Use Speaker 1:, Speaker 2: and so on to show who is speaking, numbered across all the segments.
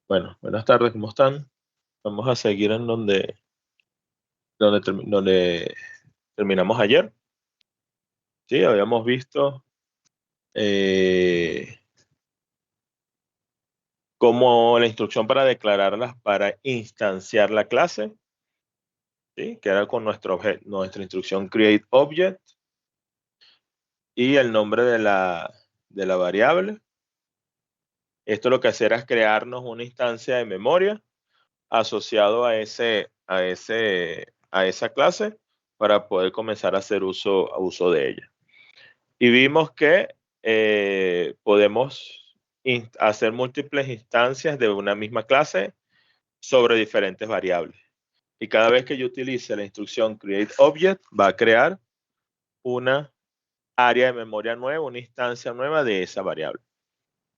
Speaker 1: Bueno, buenas tardes, ¿cómo están? Vamos a seguir en donde terminamos ayer. Sí, habíamos visto eh, cómo la instrucción para declararlas, para instanciar la clase, ¿sí? Que era con nuestra instrucción create object y el nombre de la variable. Esto lo que hacía era crearnos una instancia de memoria asociado a esa clase para poder comenzar a hacer uso de ella. Y vimos que podemos hacer múltiples instancias de una misma clase sobre diferentes variables. Y cada vez que yo utilice la instrucción create object, va a crear una área de memoria nueva, una instancia nueva de esa variable.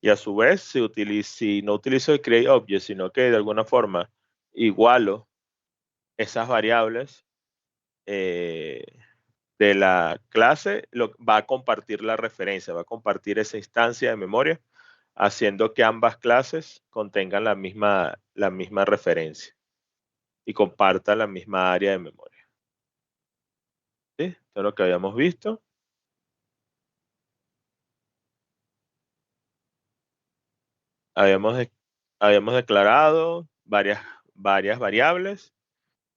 Speaker 1: Y a su vez, si no utilizo el create object, sino que de alguna forma igualo esas variables, eh, de la clase, va a compartir la referencia, va a compartir esa instancia de memoria, haciendo que ambas clases contengan la misma referencia y compartan la misma área de memoria. ¿Sí? Esto es lo que habíamos visto. Habíamos, de- habíamos declarado varias variables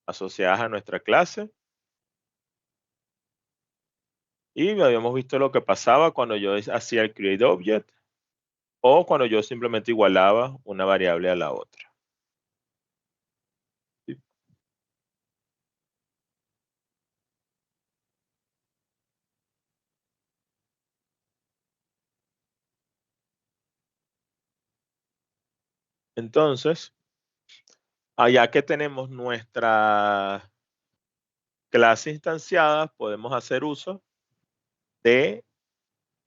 Speaker 1: asociadas a nuestra clase y habíamos visto lo que pasaba cuando yo hacía el create object o cuando yo simplemente igualaba una variable a la otra. ¿Sí? Entonces, allá que tenemos nuestra clase instanciada, podemos hacer uso de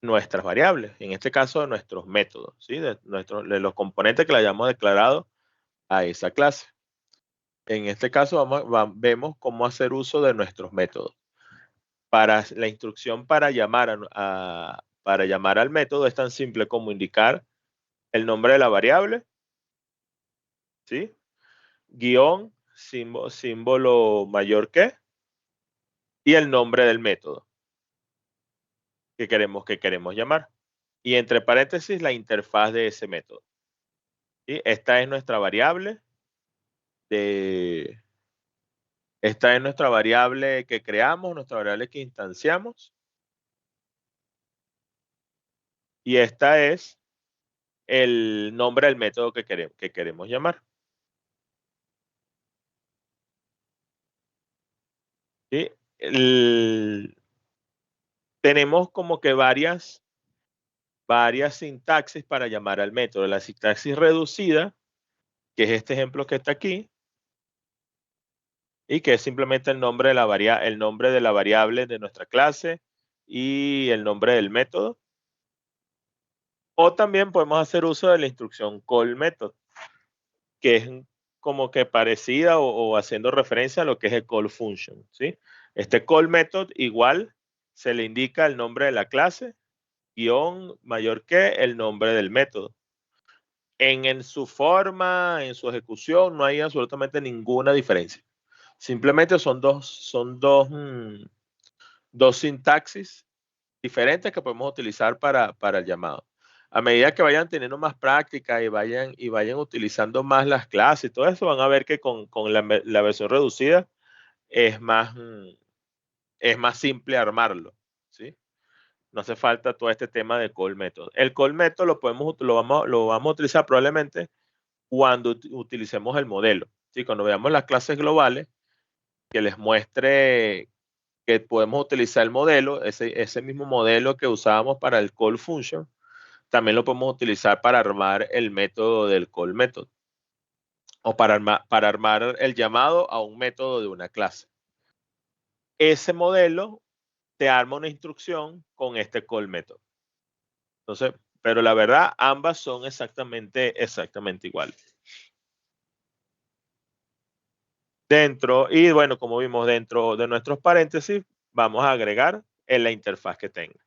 Speaker 1: nuestras variables, en este caso de nuestros métodos, ¿sí? de los componentes que le hayamos declarado a esa clase. En este caso vemos cómo hacer uso de nuestros métodos. Para la instrucción para llamar al método es tan simple como indicar el nombre de la variable, ¿sí? Guión, símbolo mayor que, y el nombre del método que queremos llamar. Y entre paréntesis la interfaz de ese método. ¿Sí? De, esta es nuestra variable que creamos, nuestra variable que instanciamos. Y esta es el nombre del método que queremos llamar. ¿Sí? Tenemos como que varias sintaxis para llamar al método. La sintaxis reducida, que es este ejemplo que está aquí, y que es simplemente el nombre de la variable de nuestra clase y el nombre del método. O también podemos hacer uso de la instrucción call method, que es como que parecida o haciendo referencia a lo que es el call function, ¿sí? Este call method igual se le indica el nombre de la clase, guión mayor que el nombre del método. En su forma, en su ejecución, no hay absolutamente ninguna diferencia. Simplemente dos sintaxis diferentes que podemos utilizar para el llamado. A medida que vayan teniendo más práctica y vayan utilizando más las clases y todo eso, van a ver que con la versión reducida es más simple armarlo, ¿sí? No hace falta todo este tema del call method. El call method lo vamos a utilizar probablemente cuando utilicemos el modelo, ¿sí? Cuando veamos las clases globales, que les muestre que podemos utilizar el modelo, ese mismo modelo que usábamos para el call function, también lo podemos utilizar para armar el método del call method o para armar el llamado a un método de una clase. Ese modelo te arma una instrucción con este call method. Entonces, pero la verdad, ambas son exactamente iguales. Y bueno, como vimos dentro de nuestros paréntesis, vamos a agregar en la interfaz que tenga.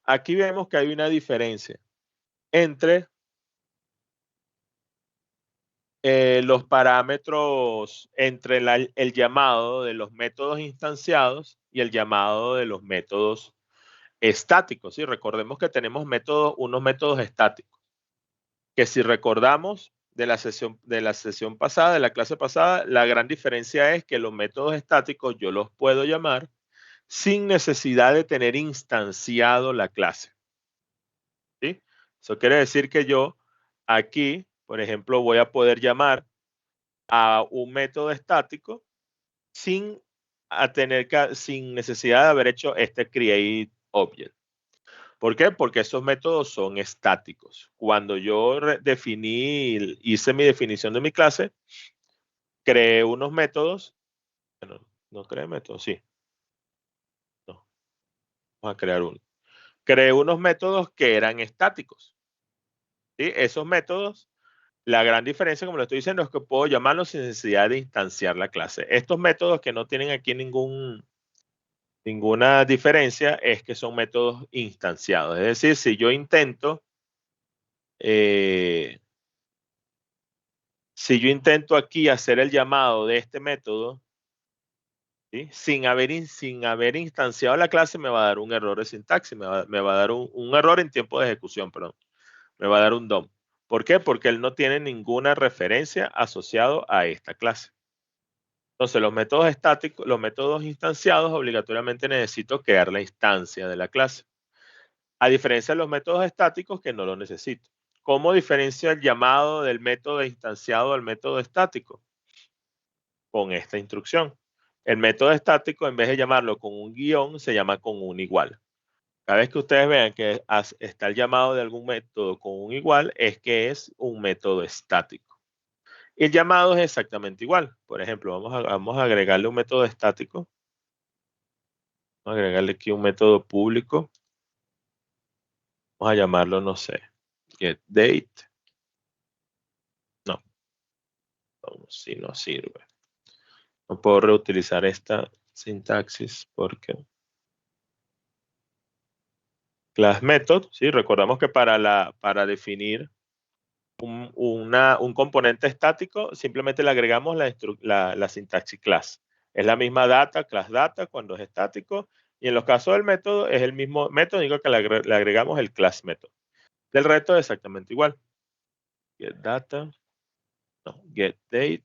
Speaker 1: Aquí vemos que hay una diferencia entre los parámetros entre el llamado de los métodos instanciados y el llamado de los métodos estáticos. ¿Sí? Recordemos que tenemos unos métodos estáticos, que si recordamos de la sesión pasada, de la clase pasada, la gran diferencia es que los métodos estáticos yo los puedo llamar sin necesidad de tener instanciado la clase. ¿Sí? Eso quiere decir que yo aquí, por ejemplo, voy a poder llamar a un método estático sin, sin necesidad de haber hecho este create object. ¿Por qué? Porque esos métodos son estáticos. Cuando yo hice mi definición de mi clase, creé unos métodos, bueno, no creé métodos, sí, no, vamos a crear uno. Creé unos métodos que eran estáticos. ¿Sí? Esos métodos, la gran diferencia, como lo estoy diciendo, es que puedo llamarlos sin necesidad de instanciar la clase. Estos métodos que no tienen aquí ninguna diferencia es que son métodos instanciados. Es decir, si yo intento, aquí hacer el llamado de este método, ¿sí? sin haber instanciado la clase, me va a dar un error de sintaxis, me va a dar un error en tiempo de ejecución, perdón. Me va a dar un DOM. ¿Por qué? Porque él no tiene ninguna referencia asociado a esta clase. Entonces, los métodos estáticos, los métodos instanciados, obligatoriamente necesito crear la instancia de la clase. A diferencia de los métodos estáticos que no lo necesito. ¿Cómo diferencia el llamado del método instanciado al método estático? Con esta instrucción. El método estático, en vez de llamarlo con un guión, se llama con un igual. Cada vez que ustedes vean que está el llamado de algún método con un igual, es que es un método estático. Y el llamado es exactamente igual. Por ejemplo, vamos a agregarle un método estático. Vamos a agregarle aquí un método público. Vamos a llamarlo, no sé, getDate. No, si no sirve. No puedo reutilizar esta sintaxis porque class method, ¿sí? Recordamos que para definir un componente estático, simplemente le agregamos la sintaxis class. Es la misma data, class data, cuando es estático, y en los casos del método es el mismo método, digo que le agregamos el class method. Del resto es exactamente igual. Get data, no, get date.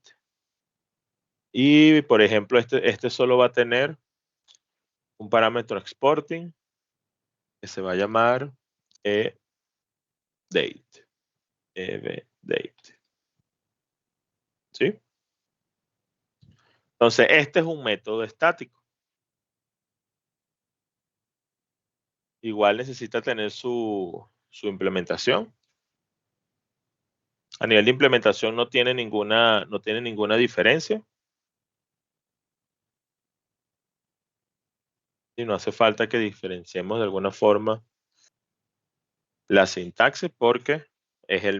Speaker 1: Y por ejemplo, este solo va a tener un parámetro exporting que se va a llamar date. Date. ¿Sí? Entonces, este es un método estático. Igual necesita tener su implementación. A nivel de implementación no tiene ninguna diferencia. Y no hace falta que diferenciemos de alguna forma la sintaxis porque es la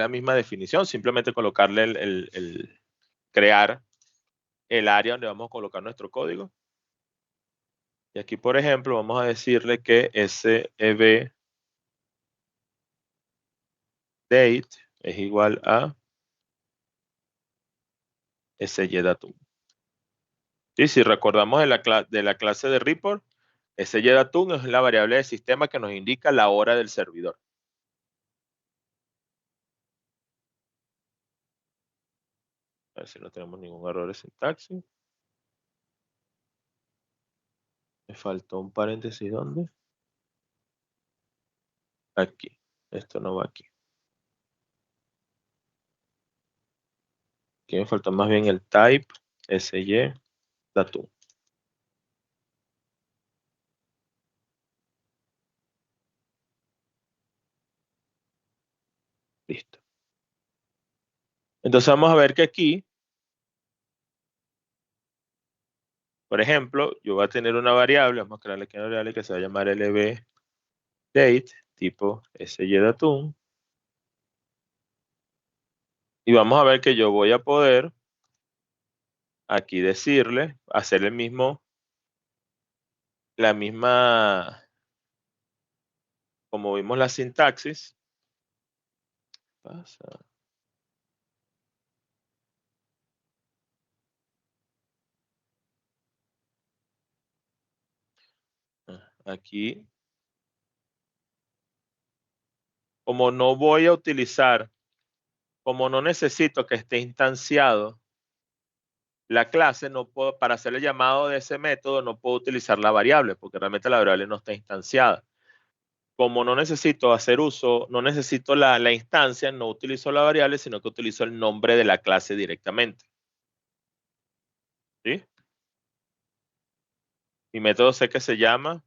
Speaker 1: misma definición. Simplemente colocarle crear el área donde vamos a colocar nuestro código. Y aquí, por ejemplo, vamos a decirle que SEV date es igual a SYDatum. Y si recordamos de la clase de report, SYDatum es la variable de sistema que nos indica la hora del servidor. A ver si no tenemos ningún error de sintaxis. Me faltó un paréntesis, ¿dónde? Aquí. Esto no va aquí. Aquí me faltó más bien el type SYDatum. Listo. Entonces vamos a ver que aquí, por ejemplo, yo voy a tener una variable, vamos a crearle aquí una variable que se va a llamar lbDate, tipo SYDatum. Y vamos a ver que yo voy a poder aquí decirle, hacer la misma, como vimos la sintaxis, pasa? Aquí, como no voy a utilizar, como no necesito que esté instanciado la clase, no puedo, para hacer el llamado de ese método, no puedo utilizar la variable, porque realmente la variable no está instanciada. Como no necesito hacer uso, no necesito la instancia, no utilizo la variable, sino que utilizo el nombre de la clase directamente. ¿Sí? Mi método sé que se llama,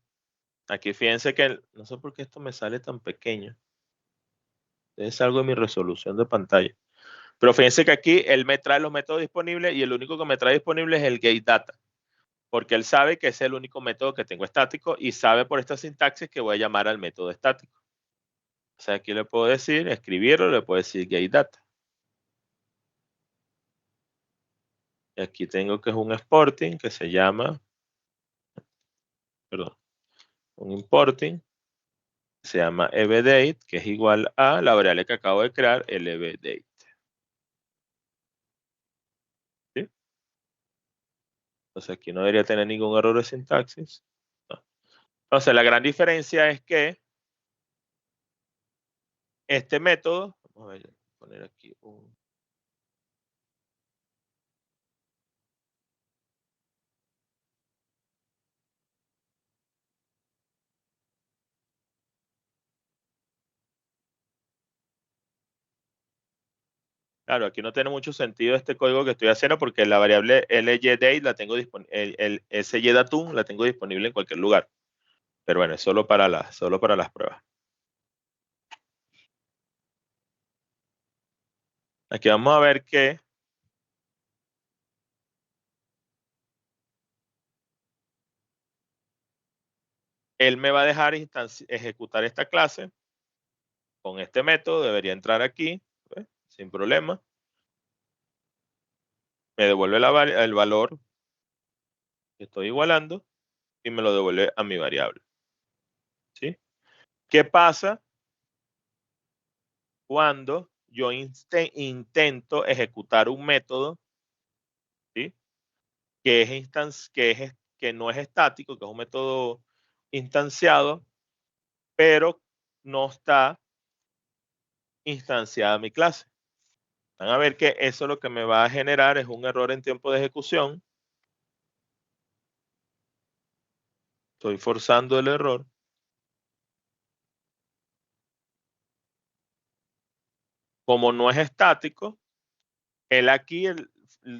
Speaker 1: aquí fíjense que, no sé por qué esto me sale tan pequeño. Es algo de mi resolución de pantalla. Pero fíjense que aquí él me trae los métodos disponibles y el único que me trae disponible es el getData, porque él sabe que es el único método que tengo estático y sabe por esta sintaxis que voy a llamar al método estático. O sea, aquí le puedo decir, escribirlo, le puedo decir getData. Y aquí tengo que es un exporting que se llama, perdón, un importing que se llama evDate, que es igual a la variable que acabo de crear, el evDate. ¿Sí? Entonces aquí no debería tener ningún error de sintaxis. No. Entonces la gran diferencia es que este método, vamos a ver, poner aquí un... Claro, aquí no tiene mucho sentido este código que estoy haciendo porque la variable LYDate la tengo disponible, el SYDatum la tengo disponible en cualquier lugar. Pero bueno, es solo para las pruebas. Aquí vamos a ver que él me va a dejar ejecutar esta clase con este método. Debería entrar aquí, ¿ves? Sin problema. Me devuelve el valor que estoy igualando y me lo devuelve a mi variable. ¿Sí? ¿Qué pasa cuando yo intento ejecutar un método, ¿sí? Que no es estático, que es un método instanciado, pero no está instanciada mi clase? Van a ver que eso lo que me va a generar es un error en tiempo de ejecución. Estoy forzando el error. Como no es estático, él aquí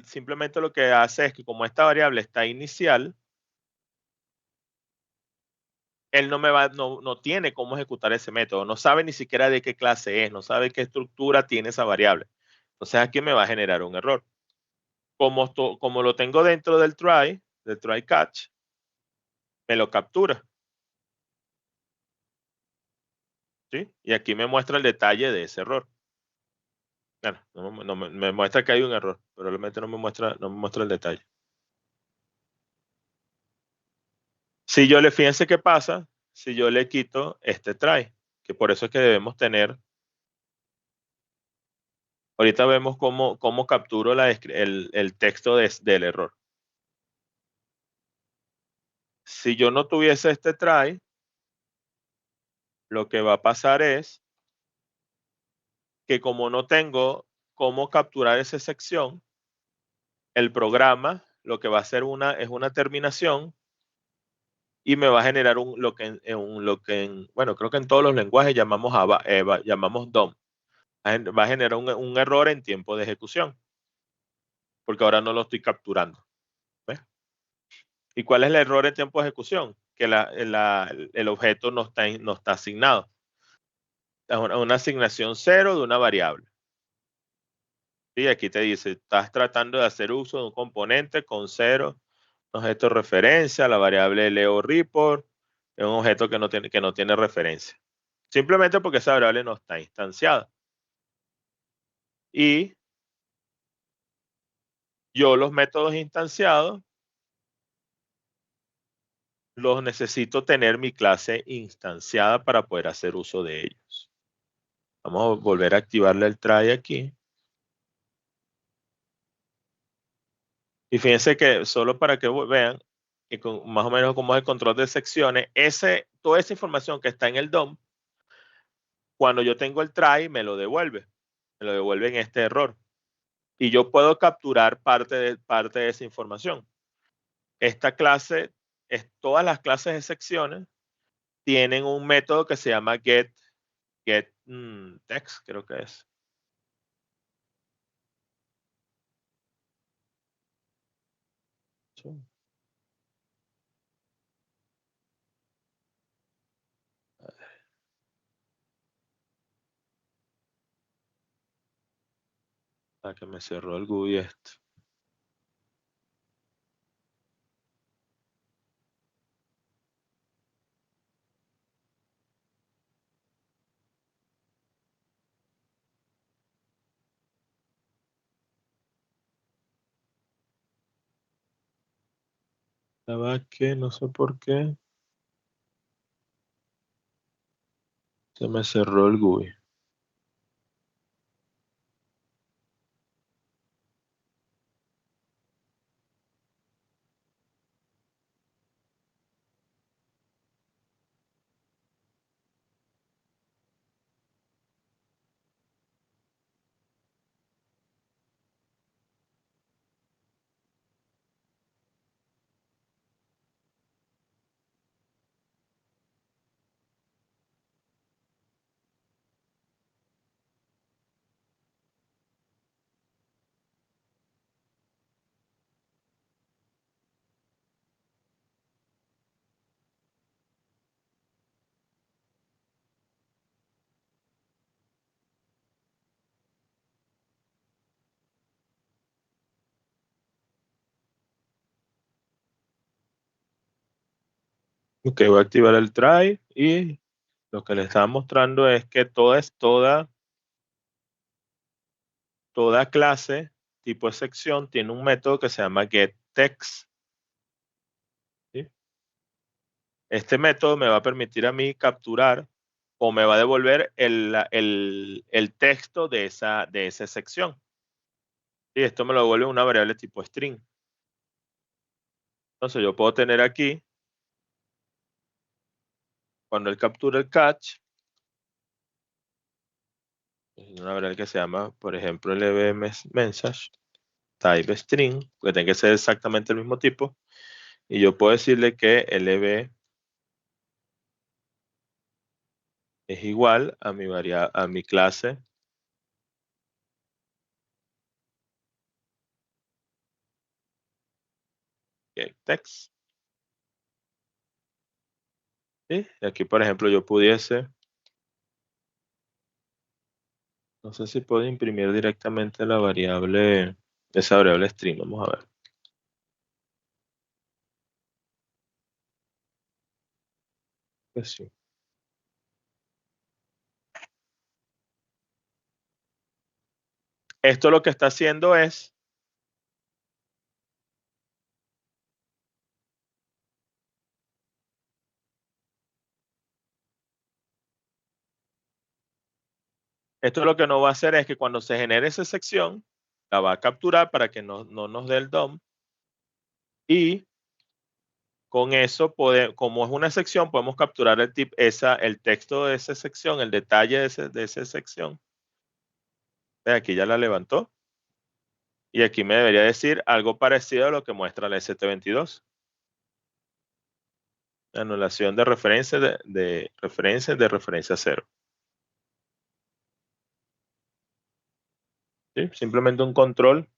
Speaker 1: simplemente lo que hace es que como esta variable está inicial, él no tiene cómo ejecutar ese método, no sabe ni siquiera de qué clase es, no sabe qué estructura tiene esa variable. Entonces aquí me va a generar un error. Como lo tengo dentro del try catch, me lo captura. ¿Sí? Y aquí me muestra el detalle de ese error. Claro, me muestra que hay un error, pero realmente no me muestra el detalle. Si yo fíjense qué pasa si yo le quito este try, que por eso es que debemos tener. Ahorita vemos cómo capturo el texto del error. Si yo no tuviese este try, lo que va a pasar es que como no tengo cómo capturar esa sección, el programa lo que va a hacer es una terminación y me va a generar bueno, creo que en todos los lenguajes llamamos llamamos DOM. Va a generar un error en tiempo de ejecución, porque ahora no lo estoy capturando. ¿Ves? ¿Y cuál es el error en tiempo de ejecución? Que el objeto no está asignado. Es una asignación cero de una variable. Y aquí te dice, estás tratando de hacer uso de un componente con cero, un objeto de referencia, la variable Leo report, es un objeto que no tiene referencia. Simplemente porque esa variable no está instanciada. Y yo los métodos instanciados los necesito tener mi clase instanciada para poder hacer uso de ellos. Vamos a volver a activarle el try aquí. Y fíjense que solo para que vean y más o menos cómo es el control de secciones, toda esa información que está en el DOM, cuando yo tengo el try, me lo devuelve en este error. Y yo puedo capturar parte de esa información. Esta clase, todas las clases de secciones tienen un método que se llama getText, creo que es. Que me cerró el GUI esto. La verdad que no sé por qué se me cerró el GUI. Ok, voy a activar el try y lo que le estaba mostrando es que toda clase tipo de sección tiene un método que se llama getText. ¿Sí? Este método me va a permitir a mí capturar o me va a devolver el texto de esa sección. Y esto me lo devuelve una variable tipo string. Entonces yo puedo tener aquí, cuando él captura el catch, una variable que se llama, por ejemplo, lb_message, type string, que tiene que ser exactamente el mismo tipo. Y yo puedo decirle que lb es igual a mi clase getText. ¿Sí? Y aquí, por ejemplo, yo pudiese, no sé si puedo imprimir directamente esa variable string. Vamos a ver. Pues sí. Esto lo que está haciendo es, esto lo que no va a hacer es que cuando se genere esa sección, la va a capturar para que no nos dé el DOM. Y con eso, como es una sección, podemos capturar el texto de esa sección, el detalle de esa sección. Aquí ya la levantó. Y aquí me debería decir algo parecido a lo que muestra la ST22. Anulación de referencia de referencia 0. ¿Sí? Simplemente un control.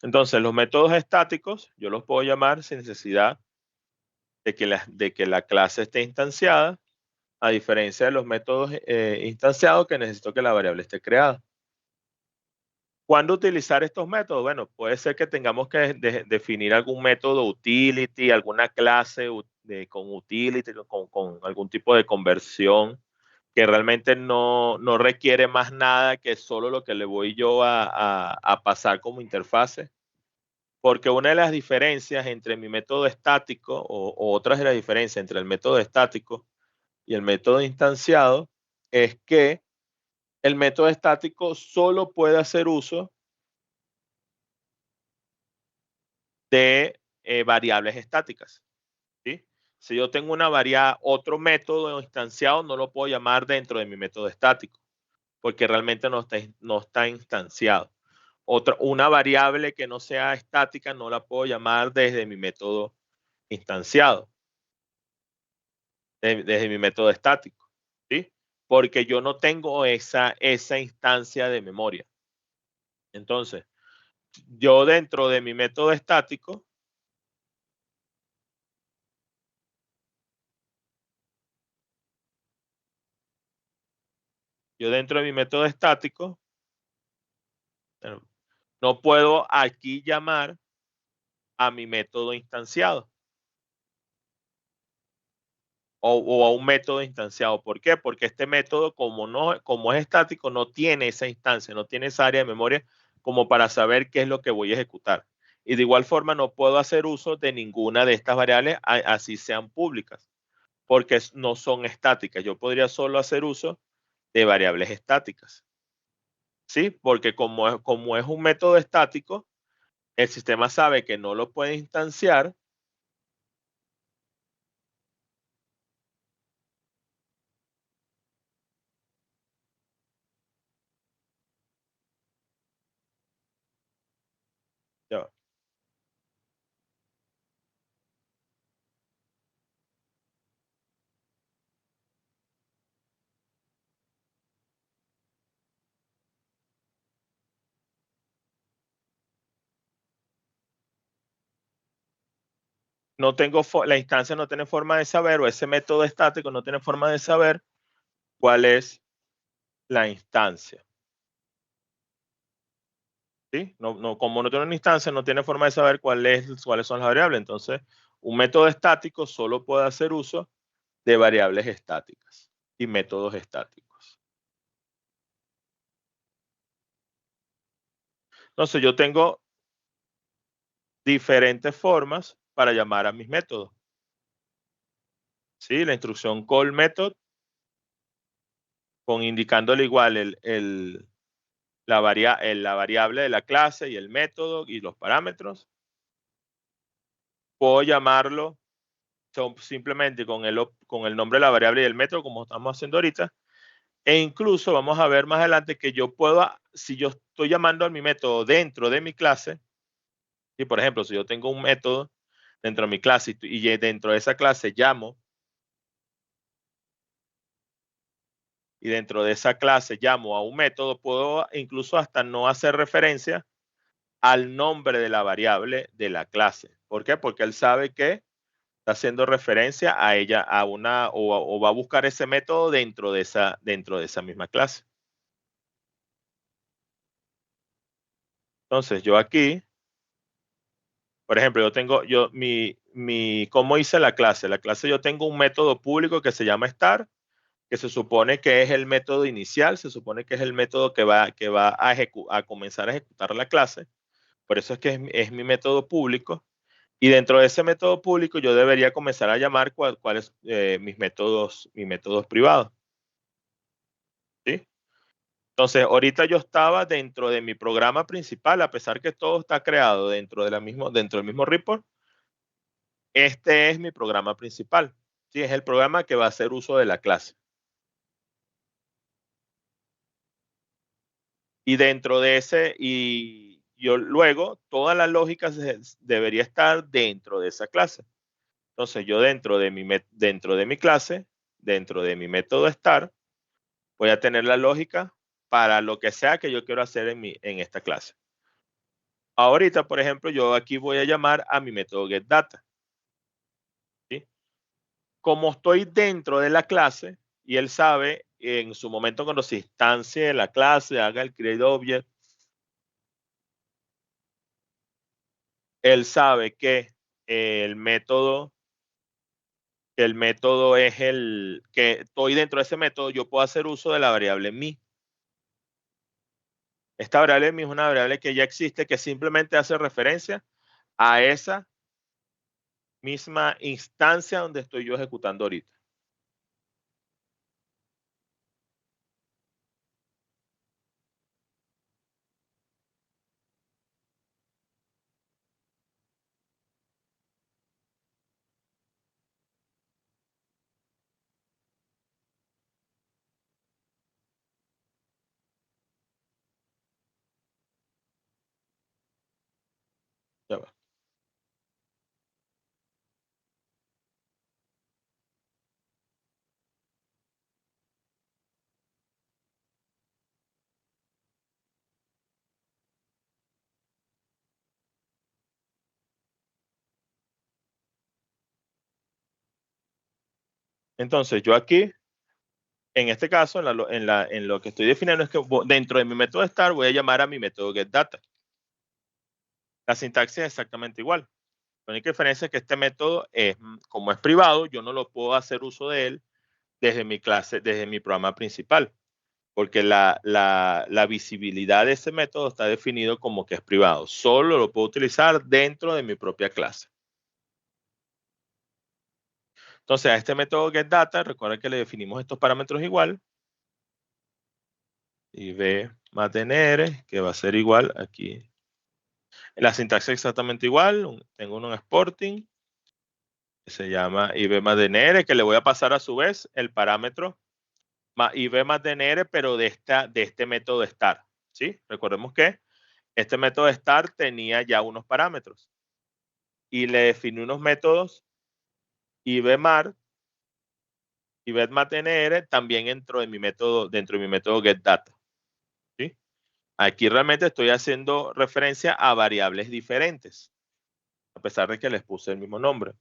Speaker 1: Entonces, los métodos estáticos, yo los puedo llamar sin necesidad de que la clase esté instanciada, a diferencia de los métodos instanciados que necesito que la variable esté creada. ¿Cuándo utilizar estos métodos? Bueno, puede ser que tengamos que definir algún método utility, alguna clase con utility, con algún tipo de conversión que realmente no requiere más nada que solo lo que le voy yo a pasar como interfase. Porque una de las diferencias entre mi método estático o otras de las diferencias entre el método estático y el método instanciado es que el método estático solo puede hacer uso de variables estáticas. ¿Sí? Si yo tengo otro método instanciado, no lo puedo llamar dentro de mi método estático, porque realmente no está instanciado. Una variable que no sea estática no la puedo llamar desde mi método instanciado, desde mi método estático, ¿sí? Porque yo no tengo esa instancia de memoria. Entonces, yo dentro de mi método estático, yo dentro de mi método estático, eh, no puedo aquí llamar a mi método instanciado o a un método instanciado. ¿Por qué? Porque este método, como es estático, no tiene esa instancia, no tiene esa área de memoria como para saber qué es lo que voy a ejecutar. Y de igual forma no puedo hacer uso de ninguna de estas variables, así sean públicas, porque no son estáticas. Yo podría solo hacer uso de variables estáticas. ¿Sí? Porque como es un método estático, el sistema sabe que no lo puede instanciar. Ya, la instancia no tiene forma de saber, o ese método estático no tiene forma de saber cuál es la instancia. ¿Sí? Como no tiene una instancia, no tiene forma de saber cuáles son las variables. Entonces, un método estático solo puede hacer uso de variables estáticas y métodos estáticos. Entonces, yo tengo diferentes formas para llamar a mis métodos. ¿Sí? La instrucción call method, con indicándole igual la variable de la clase y el método y los parámetros. Puedo llamarlo simplemente con el nombre de la variable y el método, como estamos haciendo ahorita. E incluso vamos a ver más adelante que yo puedo, si yo estoy llamando a mi método dentro de mi clase, y por ejemplo, si yo tengo un método dentro de mi clase y dentro de esa clase llamo, y dentro de esa clase llamo a un método, puedo incluso hasta no hacer referencia al nombre de la variable de la clase. ¿Por qué? Porque él sabe que está haciendo referencia a ella, o va a buscar ese método dentro de esa misma clase. Entonces, yo aquí, por ejemplo, ¿cómo hice la clase? La clase yo tengo un método público que se llama start, que se supone que es el método inicial, se supone que es el método que va a comenzar a ejecutar la clase. Por eso es que es mi método público. Y dentro de ese método público yo debería comenzar a llamar cuáles mis métodos privados. ¿Sí? Entonces, ahorita yo estaba dentro de mi programa principal, a pesar que todo está creado dentro del mismo report. Este es mi programa principal. Sí, es el programa que va a hacer uso de la clase. Y dentro de ese, y yo luego, toda la lógica debería estar dentro de esa clase. Entonces, yo dentro de mi clase, dentro de mi método start, voy a tener la lógica para lo que sea que yo quiero hacer en esta clase. Ahorita, por ejemplo, yo aquí voy a llamar a mi método getData. ¿Sí? Como estoy dentro de la clase y él sabe en su momento cuando se instancie la clase, haga el create object, él sabe que el método que el método es que estoy dentro de ese método, yo puedo hacer uso de la variable mi. Esta variable mi es una variable que ya existe, que simplemente hace referencia a esa misma instancia donde estoy yo ejecutando ahorita. Ya va. Entonces, yo aquí, en este caso, en lo que estoy definiendo es que dentro de mi método start voy a llamar a mi método getData. La sintaxis es exactamente igual. La única diferencia es que este método, como es privado, yo no lo puedo hacer uso de él desde mi clase, desde mi programa principal, porque la visibilidad de ese método está definido como que es privado. Solo lo puedo utilizar dentro de mi propia clase. Entonces, a este método getData, recuerda que le definimos estos parámetros igual. Y b más dnr, que va a ser igual aquí. La sintaxis es exactamente igual. Tengo un exporting que se llama ib más dnr, que le voy a pasar a su vez el parámetro ib más dnr, pero de este método start. ¿Sí? Recordemos que este método start tenía ya unos parámetros. Y le definí unos métodos ibmar y betmatnr también dentro de mi método getData. ¿Sí? Aquí realmente estoy haciendo referencia a variables diferentes, a pesar de que les puse el mismo nombre.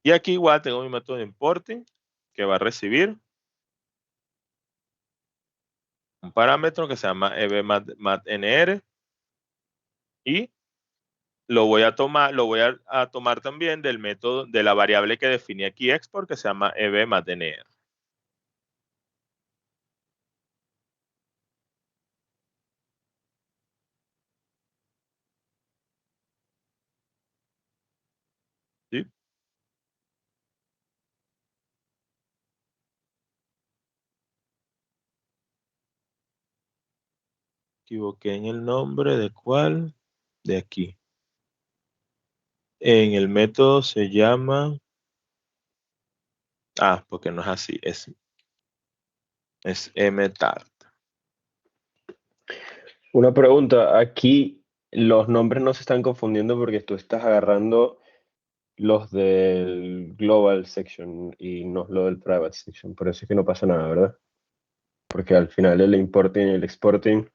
Speaker 1: Y aquí igual tengo mi método de importing, que va a recibir un parámetro que se llama ebmatnr, y lo voy a tomar también del método de la variable que definí aquí export, que se llama ebmatnr. ¿Sí? Equivoqué en el nombre de cuál, de aquí. En el método se llama, porque no es así, es mtart.
Speaker 2: Una pregunta, aquí los nombres no se están confundiendo porque tú estás agarrando los del Global Section y no lo del Private Section, por eso es que no pasa nada, ¿verdad? Porque al final el importing y el exporting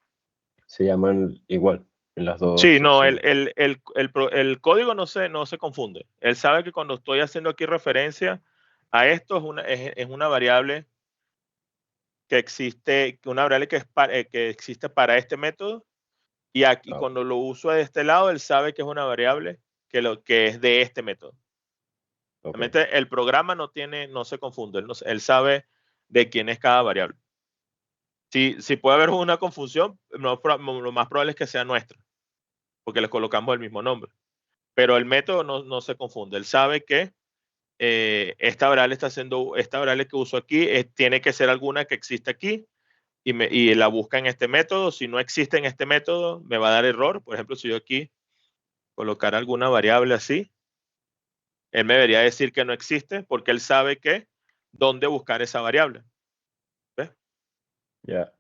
Speaker 2: se llaman igual en las dos
Speaker 1: Sí, no,
Speaker 2: secciones.
Speaker 1: el código no se confunde. Él sabe que cuando estoy haciendo aquí referencia a esto es una variable que existe, una variable que existe para este método, y aquí
Speaker 2: Ah,
Speaker 1: cuando lo uso de este lado, él sabe que es una variable que es de este método.
Speaker 2: ok.
Speaker 1: Realmente el programa no se confunde, él sabe de quién es cada variable. Si puede haber una confusión, lo más probable es que sea nuestra, porque le colocamos el mismo nombre. Pero el método no se confunde. Él sabe que esta variable que uso aquí tiene que ser alguna que existe aquí, y la busca en este método. Si no existe en este método, me va a dar error. Por ejemplo, si yo aquí colocar alguna variable así, él me debería decir que no existe, porque él sabe que dónde buscar esa variable. ¿Ves?
Speaker 2: Ya.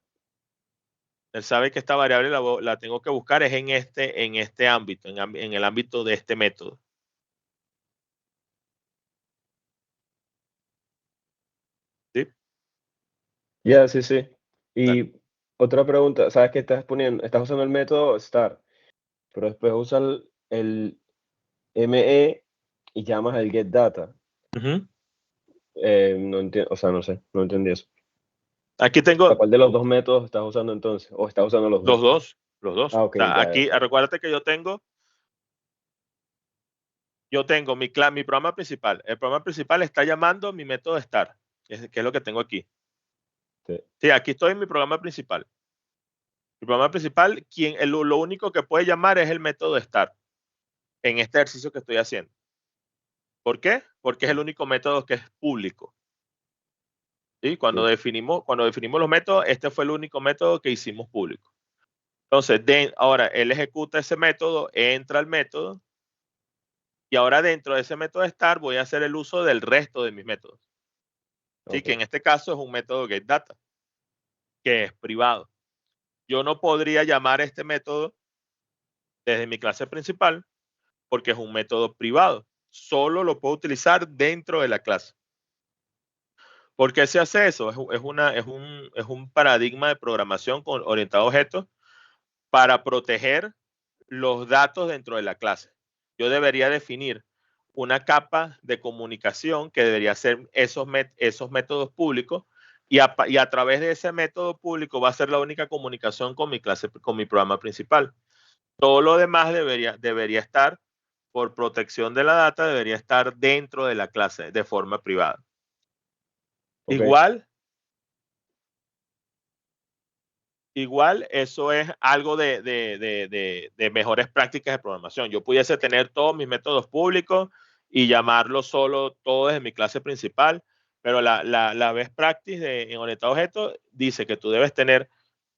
Speaker 1: Él sabe que esta variable la tengo que buscar es en este ámbito, en el ámbito de este método. ¿Sí?
Speaker 2: Ya, sí, sí.
Speaker 1: Dale.
Speaker 2: Y otra pregunta, sabes que estás usando el método start, pero después usas el ME y llamas al getData.
Speaker 1: Ujú.
Speaker 2: No entiendo, o sea, no sé, no entendí eso.
Speaker 1: Aquí
Speaker 2: ¿A
Speaker 1: tengo
Speaker 2: cuál de los dos métodos estás usando entonces? ¿O estás usando los
Speaker 1: los
Speaker 2: dos?
Speaker 1: dos, los dos.
Speaker 2: Ah,
Speaker 1: O
Speaker 2: ok,
Speaker 1: sea,
Speaker 2: ya,
Speaker 1: aquí,
Speaker 2: ya.
Speaker 1: recuérdate que yo tengo yo tengo mi programa principal. El programa principal está llamando mi método start, que es lo que tengo aquí.
Speaker 2: Sí.
Speaker 1: Sí, aquí estoy en mi programa principal. Mi programa principal, lo único que puede llamar es el método start en este ejercicio que estoy haciendo. ¿Por qué? Porque es el único método que es público. ¿Sí? Cuando definimos los métodos, este fue el único método que hicimos público. Entonces, ahora él ejecuta ese método, entra al método, y ahora dentro de ese método start voy a hacer el uso del resto de mis métodos. ¿Sí? Que en este caso es un método getData, que es privado. Yo no podría llamar este método desde mi clase principal porque es un método privado. Solo lo puedo utilizar dentro de la clase. ¿Por qué se hace eso? Es un paradigma de programación orientado a objetos para proteger los datos dentro de la clase. Yo debería definir una capa de comunicación que debería ser esos métodos públicos y a través de ese método público va a ser la única comunicación con mi clase, con mi programa principal. Todo lo demás debería estar, por protección de la data, debería estar dentro de la clase de forma privada.
Speaker 2: Okay.
Speaker 1: Igual eso es algo de mejores prácticas de programación. Yo pudiese tener todos mis métodos públicos y llamarlo solo todo desde mi clase principal, pero la best practice en orientado a objetos dice que tú debes tener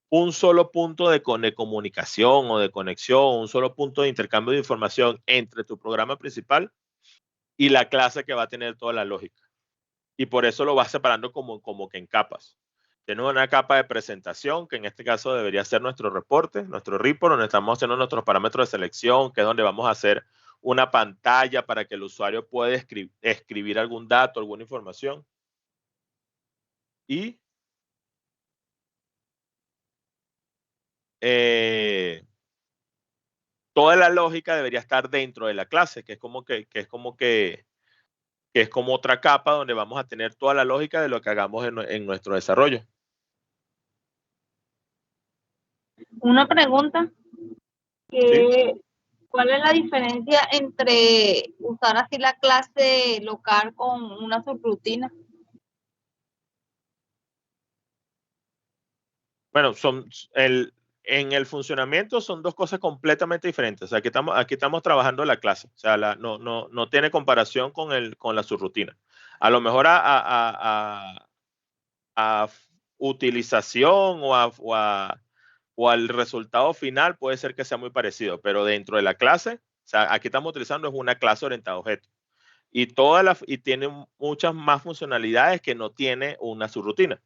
Speaker 1: un solo punto de comunicación o de conexión, un solo punto de intercambio de información entre tu programa principal y la clase que va a tener toda la lógica. Y por eso lo vas separando como que en capas. Tenemos una capa de presentación, que en este caso debería ser nuestro reporte, nuestro report, donde estamos haciendo nuestros parámetros de selección, que es donde vamos a hacer una pantalla para que el usuario pueda escribir algún dato, alguna información. Y toda la lógica debería estar dentro de la clase, que es como otra capa donde vamos a tener toda la lógica de lo que hagamos en nuestro desarrollo.
Speaker 3: Una pregunta,
Speaker 1: ¿Sí?
Speaker 3: ¿cuál es la diferencia entre usar así la clase local con una subrutina?
Speaker 1: Bueno, en el funcionamiento son dos cosas completamente diferentes. O sea, aquí estamos trabajando la clase. O sea, no tiene comparación con la subrutina. A lo mejor a utilización o al resultado final puede ser que sea muy parecido, pero dentro de la clase, o sea, aquí estamos utilizando es una clase orientada a objetos. Y tiene muchas más funcionalidades que no tiene una subrutina.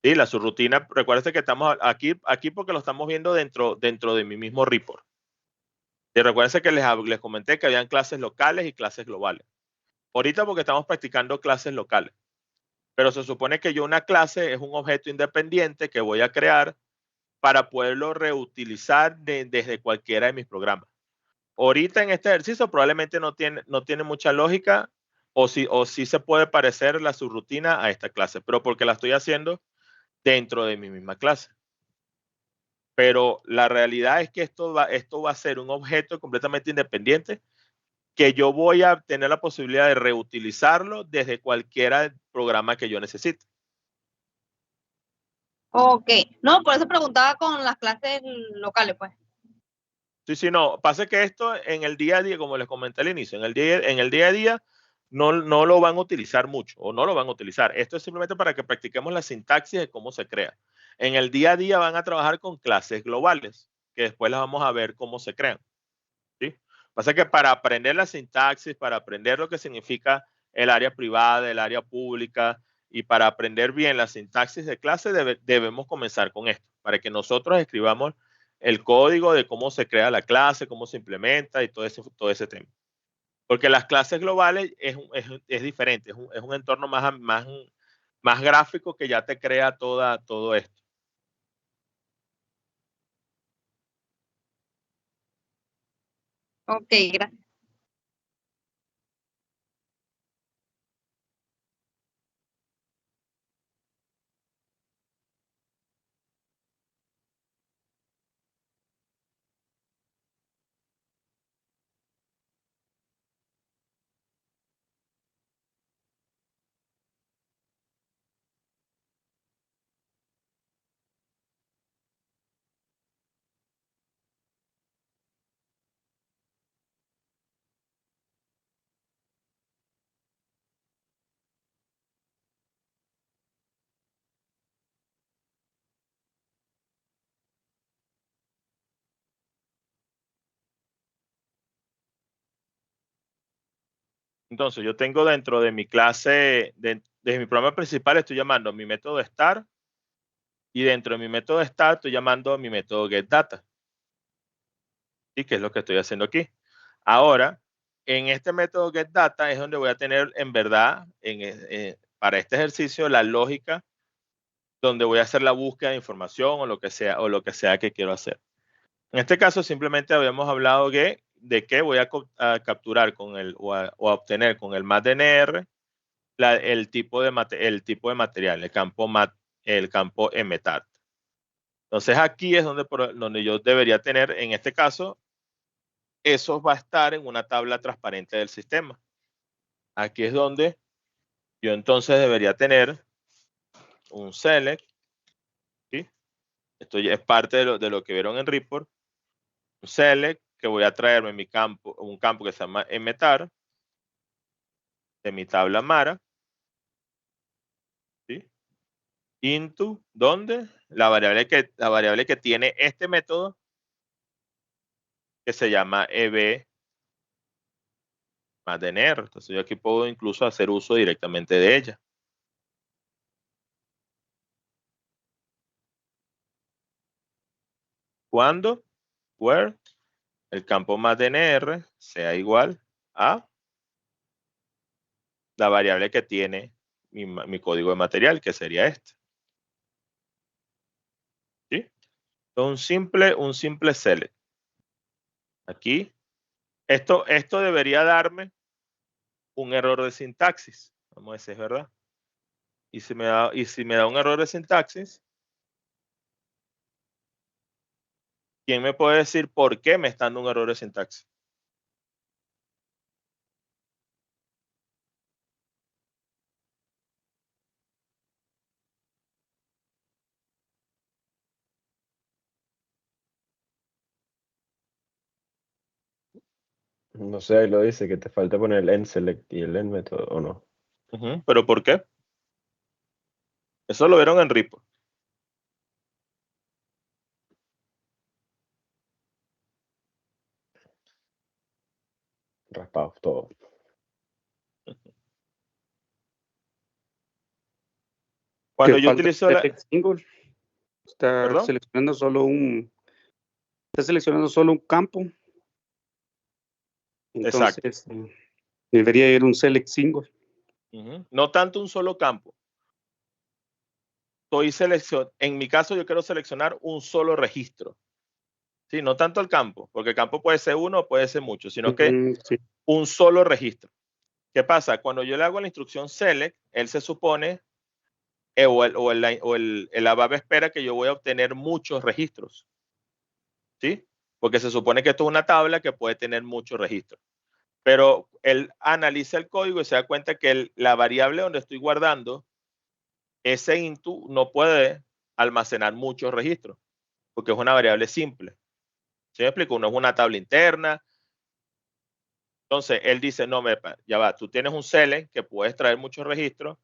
Speaker 1: Sí, la subrutina, recuerden que estamos aquí porque lo estamos viendo dentro de mi mismo report. Y recuerden que les comenté que habían clases locales y clases globales. Ahorita porque estamos practicando clases locales. Pero se supone que una clase es un objeto independiente que voy a crear para poderlo reutilizar desde cualquiera de mis programas. Ahorita en este ejercicio probablemente no tiene mucha lógica o sí se puede parecer la subrutina a esta clase, pero porque la estoy haciendo dentro de mi misma clase. Pero la realidad es que esto va a ser un objeto completamente independiente que yo voy a tener la posibilidad de reutilizarlo desde cualquier programa que yo necesite.
Speaker 3: Ok, no, por eso preguntaba con las clases locales, pues.
Speaker 1: Sí, no, pasa que esto en el día a día, como les comenté al inicio, en el día a día no lo van a utilizar mucho o no lo van a utilizar. Esto es simplemente para que practiquemos la sintaxis de cómo se crea. En el día a día van a trabajar con clases globales, que después las vamos a ver cómo se crean. ¿Sí? Pasa que para aprender la sintaxis, para aprender lo que significa el área privada, el área pública, y para aprender bien la sintaxis de clase, debemos comenzar con esto, para que nosotros escribamos el código de cómo se crea la clase, cómo se implementa y todo ese tema. Porque las clases globales es diferente, es un entorno más gráfico que ya te crea todo esto.
Speaker 3: Ok, gracias.
Speaker 1: Entonces, yo tengo dentro de mi clase, desde mi programa principal, estoy llamando a mi método start, y dentro de mi método start estoy llamando a mi método getData. ¿Sí? Que es lo que estoy haciendo aquí. Ahora, en este método getData es donde voy a tener, en verdad, para este ejercicio, la lógica donde voy a hacer la búsqueda de información o lo que sea que quiero hacer. En este caso, simplemente habíamos hablado de que voy a capturar o a obtener con el MatDNR el tipo de material, el campo MTAR. Entonces aquí es donde yo debería tener, en este caso, eso va a estar en una tabla transparente del sistema. Aquí es donde yo entonces debería tener un select, ¿sí? Esto ya es parte de lo que vieron en report. Un select que voy a traerme un campo que se llama mtar de mi tabla Mara, ¿sí? Into, ¿dónde? La variable que tiene este método, que se llama eb-dnr. Entonces yo aquí puedo incluso hacer uso directamente de ella. Cuando, where, el campo MatDNR sea igual a la variable que tiene mi código de material, que sería este. ¿Sí? Un simple select. Aquí, esto debería darme un error de sintaxis. Vamos a decir, es verdad. Y si me da un error de sintaxis, ¿quién me puede decir por qué me está dando un error de sintaxis?
Speaker 2: No sé, ahí lo dice, que te falta poner el endSelect y el endMethod, ¿o no?
Speaker 1: ¿Pero por qué? Eso lo vieron en repo.
Speaker 2: Raspados todo.
Speaker 1: Cuando
Speaker 4: Que
Speaker 1: yo
Speaker 4: falta
Speaker 1: utilizo la...
Speaker 4: select single. Está
Speaker 1: ¿Perdón?
Speaker 4: seleccionando solo un campo.
Speaker 1: Exacto.
Speaker 4: Entonces, debería ir un select single.
Speaker 1: No tanto un solo campo. En mi caso, yo quiero seleccionar un solo registro. ¿Sí? No tanto el campo, porque el campo puede ser uno o puede ser mucho, sino que
Speaker 4: Sí.
Speaker 1: un solo registro. ¿Qué pasa? Cuando yo le hago la instrucción select, él se supone, el ABAP espera que yo voy a obtener muchos registros. ¿Sí? Porque se supone que esto es una tabla que puede tener muchos registros. Pero él analiza el código y se da cuenta que la variable donde estoy guardando ese into no puede almacenar muchos registros, porque es una variable simple. ¿Sí me explico? No es una tabla interna. Entonces, él dice, no, ya va, tú tienes un select que puedes traer muchos registros,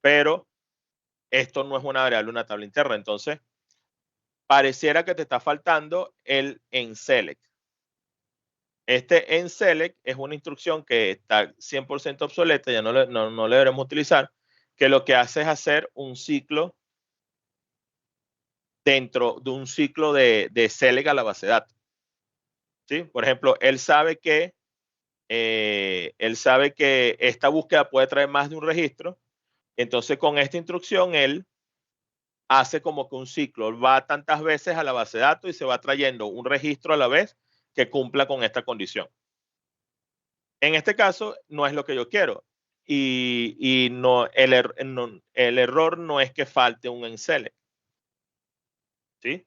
Speaker 1: pero esto no es una variable, una tabla interna. Entonces, pareciera que te está faltando el enSelect. Este enSelect es una instrucción que está 100% obsoleta, ya no le deberemos utilizar, que lo que hace es hacer un ciclo dentro de un ciclo de select a la base de datos. ¿Sí? Por ejemplo, él sabe que esta búsqueda puede traer más de un registro. Entonces, con esta instrucción, él hace como que un ciclo, va tantas veces a la base de datos y se va trayendo un registro a la vez que cumpla con esta condición. En este caso, no es lo que yo quiero. Y no, el error no es que falte un enSelect. ¿Sí?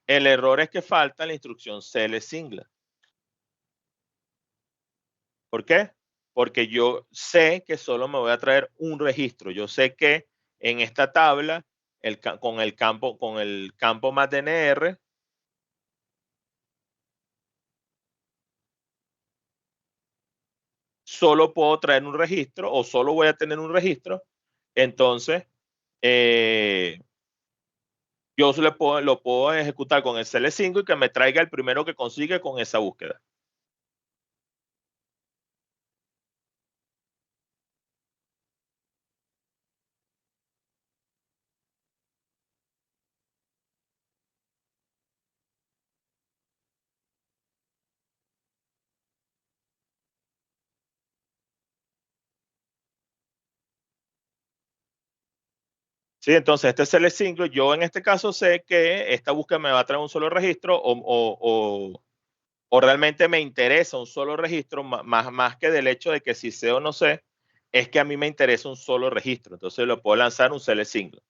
Speaker 1: El error es que falta la instrucción select single. ¿Por qué? Porque yo sé que solo me voy a traer un registro. Yo sé que en esta tabla, con el campo MatDNR, solo puedo traer un registro o solo voy a tener un registro. Entonces, yo lo puedo ejecutar con el select5 y que me traiga el primero que consigue con esa búsqueda. ¿Sí? Entonces, este select single, yo en este caso sé que esta búsqueda me va a traer un solo registro o realmente me interesa un solo registro, más que del hecho de que si sé o no sé, es que a mí me interesa un solo registro. Entonces, lo puedo lanzar un select single.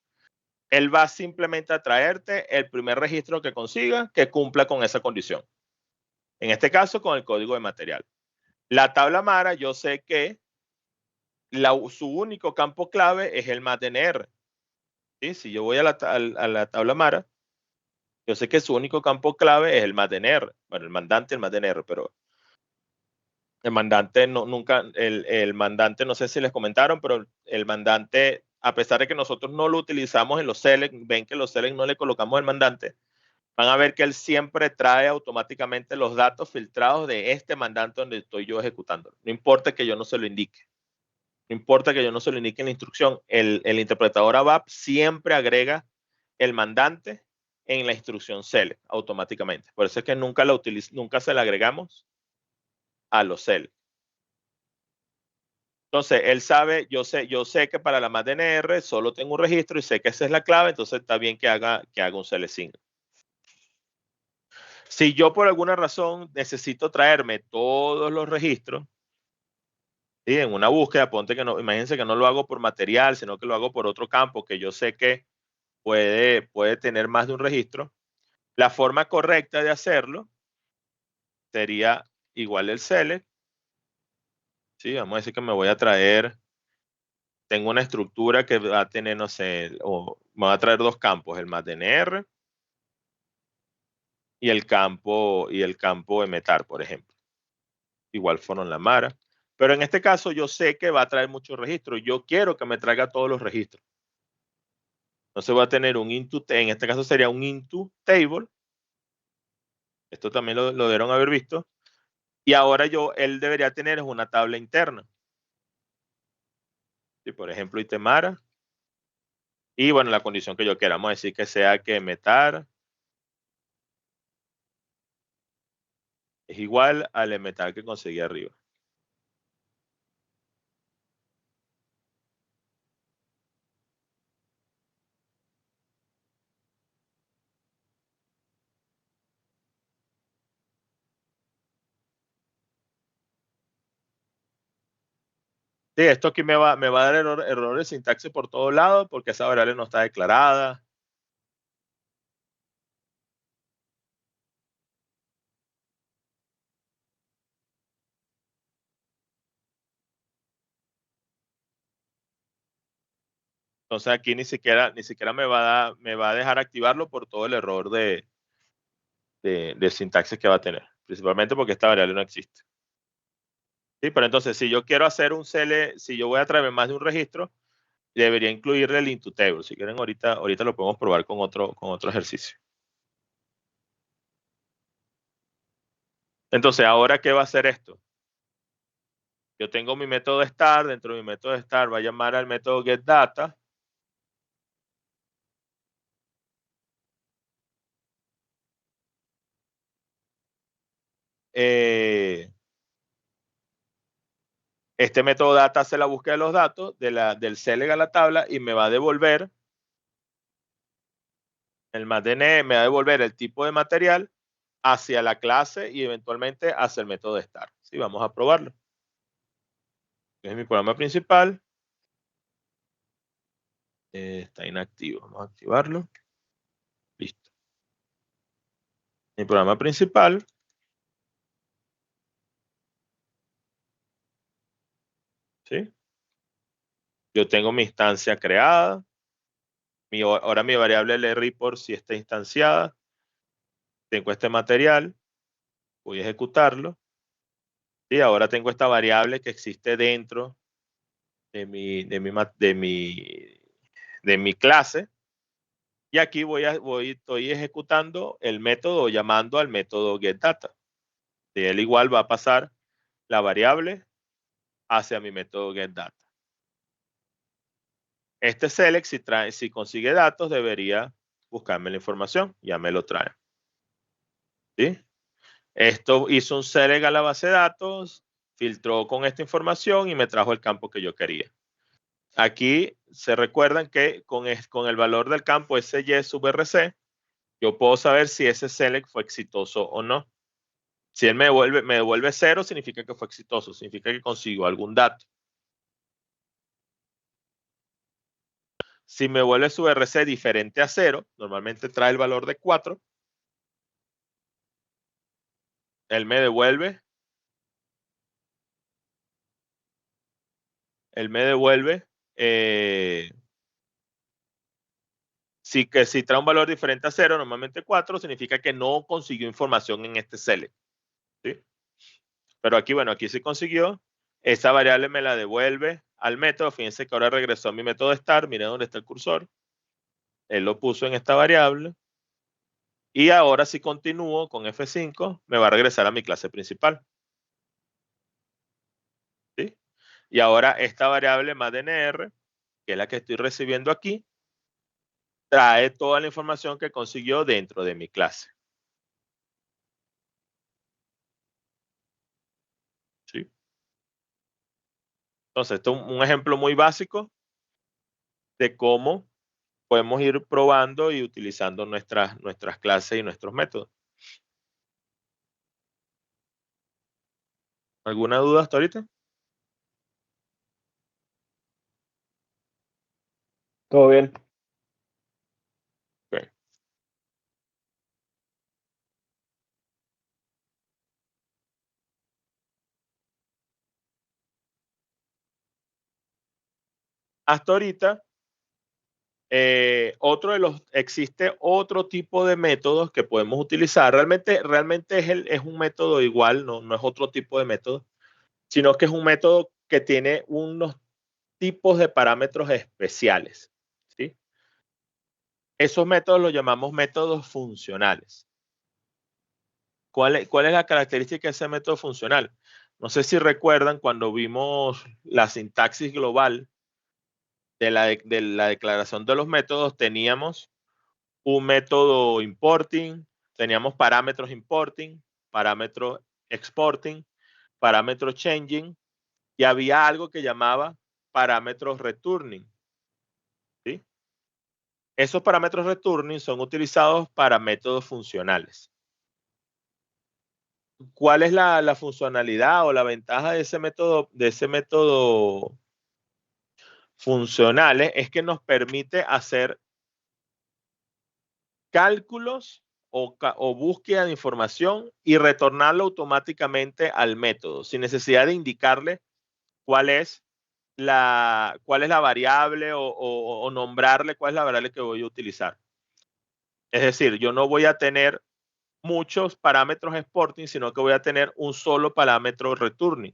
Speaker 1: Él va simplemente a traerte el primer registro que consiga que cumpla con esa condición. En este caso, con el código de material. La tabla Mara, yo sé que su único campo clave es el MATNR. ¿Sí? Si yo voy a la tabla Mara, yo sé que su único campo clave es el MATNR. Bueno, el mandante, el MATNR, pero el mandante el mandante, no sé si les comentaron, pero el mandante, a pesar de que nosotros no lo utilizamos en los select, ven que los select no le colocamos el mandante, van a ver que él siempre trae automáticamente los datos filtrados de este mandante donde estoy yo ejecutando. No importa que yo no se lo indique. No importa que yo no se lo indique en la instrucción. El interpretador ABAP siempre agrega el mandante en la instrucción select automáticamente. Por eso es que nunca se le agregamos a los select. Entonces, él sabe, yo sé que para la MATNR solo tengo un registro y sé que esa es la clave, entonces está bien que haga un select single. Si yo por alguna razón necesito traerme todos los registros, ¿sí? En una búsqueda, ponte que no, imagínense que no lo hago por material, sino que lo hago por otro campo que yo sé que puede tener más de un registro. La forma correcta de hacerlo sería igual el select. ¿Sí? Vamos a decir que me voy a traer, tengo una estructura que va a tener, no sé, o me va a traer dos campos, el MATNR y el campo emetar, por ejemplo. Igual fueron la Mara. Pero en este caso yo sé que va a traer muchos registros. Yo quiero que me traiga todos los registros. Entonces voy a tener un into, en este caso sería un into table. Esto también lo debieron haber visto. Y ahora él debería tener una tabla interna. ¿Sí? Por ejemplo, itemara. Y bueno, la condición que yo quiera. Vamos a decir que sea que metar es igual al emetar que conseguí arriba. Sí, esto aquí me va a dar errores de sintaxis por todos lados porque esa variable no está declarada. Entonces aquí ni siquiera me va a dejar activarlo por todo el error de sintaxis que va a tener. Principalmente porque esta variable no existe. Sí, pero entonces si yo quiero hacer un select, si yo voy a traer más de un registro, debería incluirle el into table. Si quieren ahorita lo podemos probar con otro ejercicio. Entonces, ¿ahora qué va a hacer esto? Yo tengo mi método start, dentro de mi método start va a llamar al método getData. Este método data hace la búsqueda de los datos del select a la tabla y me va a devolver el MATNR, me va a devolver el tipo de material hacia la clase y eventualmente hacia el método start. Sí, vamos a probarlo. Este es mi programa principal. Está inactivo. Vamos a activarlo. Listo. Mi programa principal. ¿Sí? Yo tengo mi instancia creada. Ahora mi variable LReport sí está instanciada. Tengo este material. Voy a ejecutarlo. Y ahora tengo esta variable que existe dentro de mi clase. Y aquí estoy ejecutando el método, llamando al método getData. De él igual va a pasar la variable hacia mi método getData. Este select, si consigue datos, debería buscarme la información. Ya me lo trae. ¿Sí? Esto hizo un select a la base de datos, filtró con esta información y me trajo el campo que yo quería. aquí se recuerdan que con el valor del campo SY sub RC, yo puedo saber si ese select fue exitoso o no. Si él me devuelve 0, significa que fue exitoso, significa que consiguió algún dato. Si me vuelve su RC diferente a 0, normalmente trae el valor de 4, él me devuelve si trae un valor diferente a 0, normalmente 4, significa que no consiguió información en este select, ¿sí? Pero aquí, bueno, aquí sí consiguió. Esa variable me la devuelve al método. Fíjense que ahora regresó a mi método start. Miren dónde está el cursor. Él lo puso en esta variable. Y ahora si continúo con F5, me va a regresar a mi clase principal. ¿Sí? Y ahora esta variable más DNR, que es la que estoy recibiendo aquí, trae toda la información que consiguió dentro de mi clase. ¿Sí? Entonces, esto es un ejemplo muy básico de cómo podemos ir probando y utilizando nuestras clases y nuestros métodos. ¿Alguna duda hasta ahorita?
Speaker 2: Todo bien.
Speaker 1: Okay. Hasta ahorita, existe otro tipo de métodos que podemos utilizar. Realmente es un método igual, no es otro tipo de método, sino que es un método que tiene unos tipos de parámetros especiales, ¿sí? Esos métodos los llamamos métodos funcionales. ¿Cuál es la característica de ese método funcional? No sé si recuerdan cuando vimos la sintaxis global de la declaración de los métodos, teníamos un método importing, teníamos parámetros importing, parámetros exporting, parámetros changing, y había algo que llamaba parámetros returning, ¿sí? Esos parámetros returning son utilizados para métodos funcionales. ¿Cuál es la funcionalidad o la ventaja de ese método funcionales? Es que nos permite hacer cálculos o búsqueda de información y retornarlo automáticamente al método, sin necesidad de indicarle cuál es la variable o nombrarle cuál es la variable que voy a utilizar. Es decir, yo no voy a tener muchos parámetros exporting, sino que voy a tener un solo parámetro returning.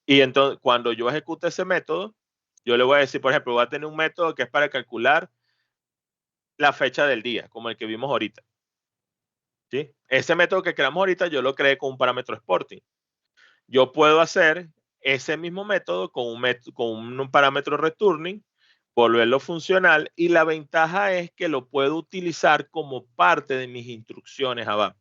Speaker 1: Y entonces, cuando yo ejecute ese método, yo le voy a decir, por ejemplo, voy a tener un método que es para calcular la fecha del día, como el que vimos ahorita. ¿Sí? Ese método que creamos ahorita, yo lo creé con un parámetro exporting. Yo puedo hacer ese mismo método con un parámetro returning, volverlo funcional, y la ventaja es que lo puedo utilizar como parte de mis instrucciones abajo.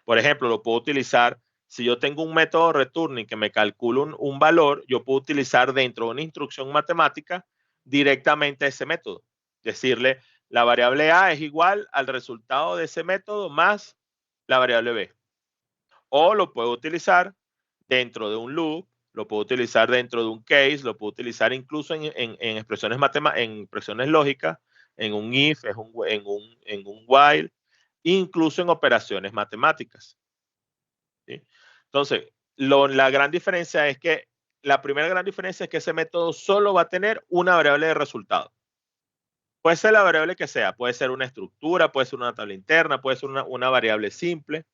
Speaker 1: Por ejemplo, lo puedo utilizar, si yo tengo un método returning que me calcula un valor, yo puedo utilizar dentro de una instrucción matemática directamente ese método. Decirle, la variable A es igual al resultado de ese método más la variable B. O lo puedo utilizar dentro de un loop, lo puedo utilizar dentro de un case, lo puedo utilizar incluso en expresiones en expresiones lógicas, en un if, en un while, incluso en operaciones matemáticas. ¿Sí? Entonces, la gran diferencia es que la primera gran diferencia es que ese método solo va a tener una variable de resultado. Puede ser la variable que sea, puede ser una estructura, puede ser una tabla interna, puede ser una variable simple,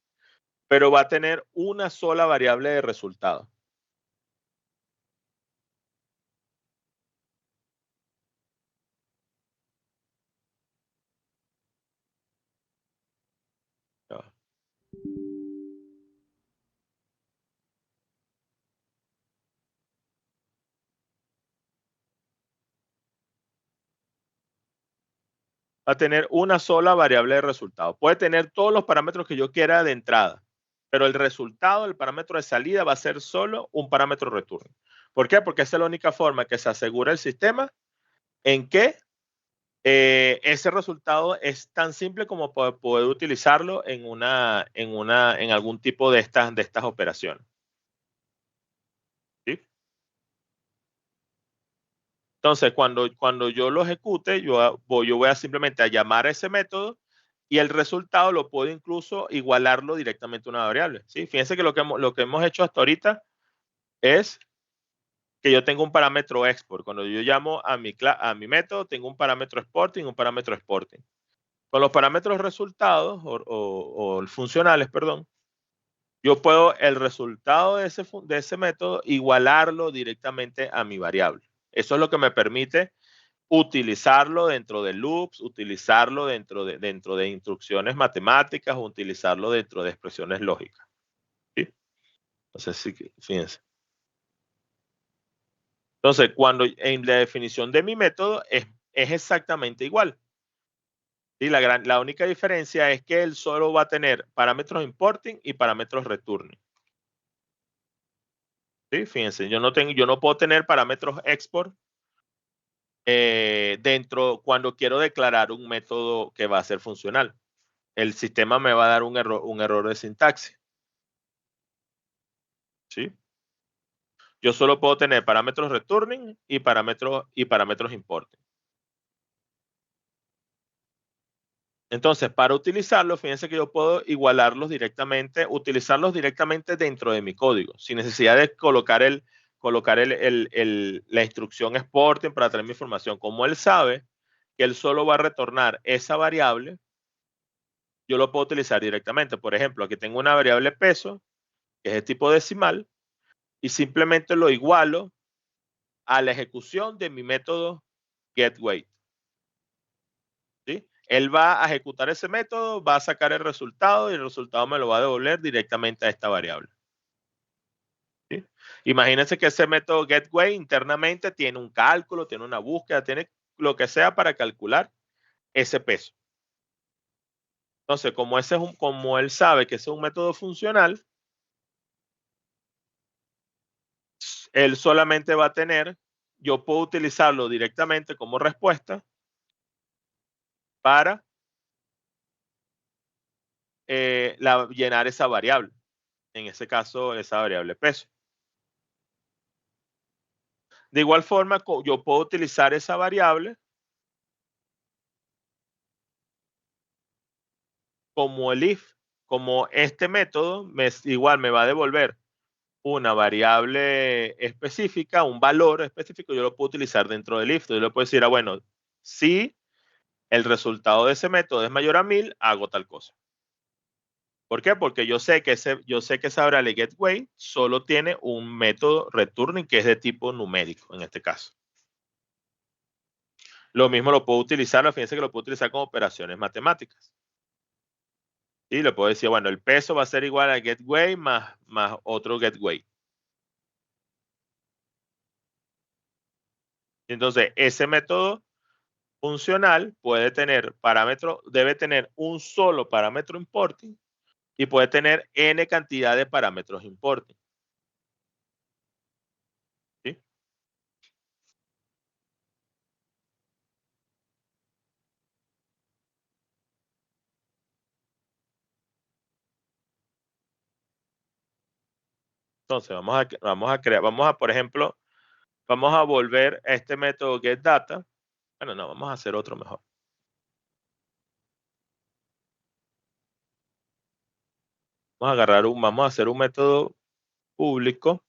Speaker 1: pero va a tener una sola variable de resultado. Va a tener una sola variable de resultado. Puede tener todos los parámetros que yo quiera de entrada, pero el resultado del parámetro de salida va a ser solo un parámetro return. ¿Por qué? Porque esa es la única forma que se asegura el sistema en que ese resultado es tan simple como poder utilizarlo en algún tipo de estas operaciones. ¿Sí? Entonces, cuando yo lo ejecute, yo voy a simplemente a llamar a ese método y el resultado lo puedo incluso igualarlo directamente a una variable. ¿Sí? Fíjense que lo que hemos hecho hasta ahorita es que yo tengo un parámetro export. Cuando yo llamo a mi método, tengo un parámetro exporting y un parámetro exporting. Con los parámetros resultados o funcionales, perdón, yo puedo el resultado de ese método igualarlo directamente a mi variable. Eso es lo que me permite utilizarlo dentro de loops, utilizarlo dentro de instrucciones matemáticas o utilizarlo dentro de expresiones lógicas. ¿Sí? Entonces, sí, fíjense. Entonces, cuando en la definición de mi método es exactamente igual. ¿Sí? La única diferencia es que él solo va a tener parámetros importing y parámetros returning. ¿Sí? Fíjense, yo no puedo tener parámetros export cuando quiero declarar un método que va a ser funcional. El sistema me va a dar un error de sintaxis. ¿Sí? Yo solo puedo tener parámetros returning y parámetros importing. Entonces, para utilizarlos, fíjense que yo puedo utilizarlos directamente dentro de mi código, sin necesidad de colocar la instrucción exporting para traer mi información. Como él sabe que él solo va a retornar esa variable, yo lo puedo utilizar directamente. Por ejemplo, aquí tengo una variable peso, que es de tipo decimal, y simplemente lo igualo a la ejecución de mi método getWeight. ¿Sí? Él va a ejecutar ese método, va a sacar el resultado y el resultado me lo va a devolver directamente a esta variable. ¿Sí? Imagínense que ese método getWeight internamente tiene un cálculo, tiene una búsqueda, tiene lo que sea para calcular ese peso. Entonces, como él sabe que ese es un método funcional, él solamente va a tener, yo puedo utilizarlo directamente como respuesta para llenar esa variable. En ese caso, esa variable peso. De igual forma, yo puedo utilizar esa variable como el if, como este método igual me va a devolver una variable específica, un valor específico, yo lo puedo utilizar dentro del if. Yo le puedo decir, bueno, si el resultado de ese método es mayor a 1000, hago tal cosa. ¿Por qué? Porque yo sé que esa variable getWeight solo tiene un método returning que es de tipo numérico en este caso. Lo mismo lo puedo utilizar, fíjense que lo puedo utilizar con operaciones matemáticas. Y le puedo decir, bueno, el peso va a ser igual a getWeight más otro getWeight. Entonces, ese método funcional debe tener un solo parámetro importing y puede tener n cantidad de parámetros importing. ¿Sí? Entonces, por ejemplo, vamos a volver a este método getData. Bueno, no, vamos a hacer otro mejor. Vamos a hacer un método público.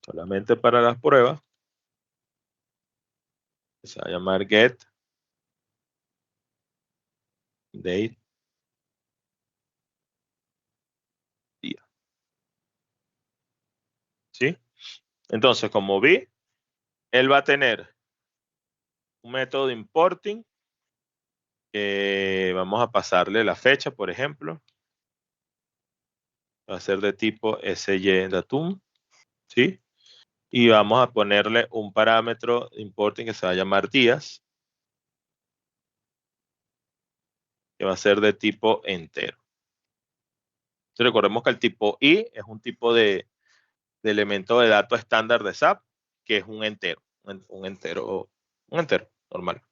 Speaker 1: Solamente para las pruebas. Se va a llamar get date día. ¿Sí? Entonces, como vi, él va a tener un método de importing. Vamos a pasarle la fecha, por ejemplo. Va a ser de tipo SYDatum. ¿Sí? Y vamos a ponerle un parámetro de importing que se va a llamar días, que va a ser de tipo entero. Entonces, recordemos que el tipo I es un tipo de elemento de datos estándar de SAP, que es un entero normal.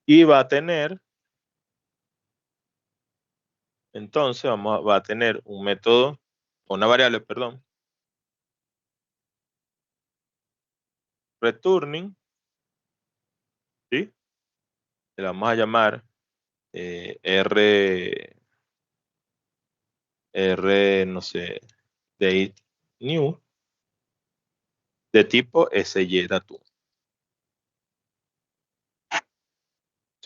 Speaker 1: Y va a tener, entonces va a tener un método, una variable, perdón, returning, ¿sí? Le vamos a llamar no sé, date new, de tipo SY-DATU.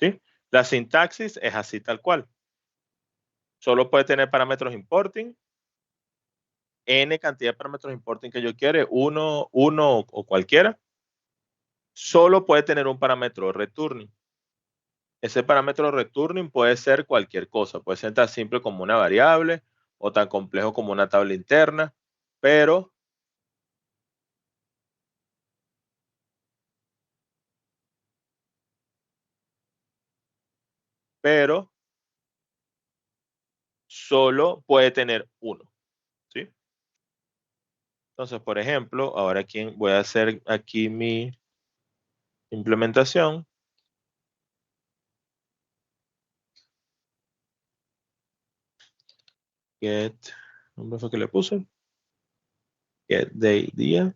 Speaker 1: ¿Sí? La sintaxis es así tal cual. Solo puede tener parámetros importing, n cantidad de parámetros importing que yo quiera, uno o cualquiera. Solo puede tener un parámetro returning. Ese parámetro returning puede ser cualquier cosa, puede ser tan simple como una variable o tan complejo como una tabla interna, pero solo puede tener uno, ¿sí? Entonces, por ejemplo, ahora aquí voy a hacer aquí mi implementación. Get, ¿nombre fue que le puse? Get day, día.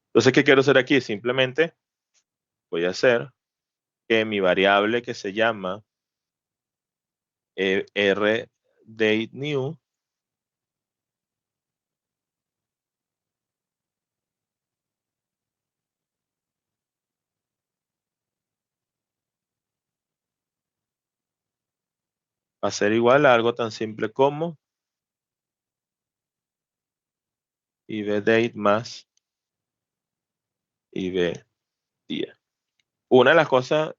Speaker 1: Entonces, ¿qué quiero hacer aquí? Simplemente voy a hacer que mi variable que se llama rDateNew va a ser igual a algo tan simple como ibDate más ibDía. Una de las cosas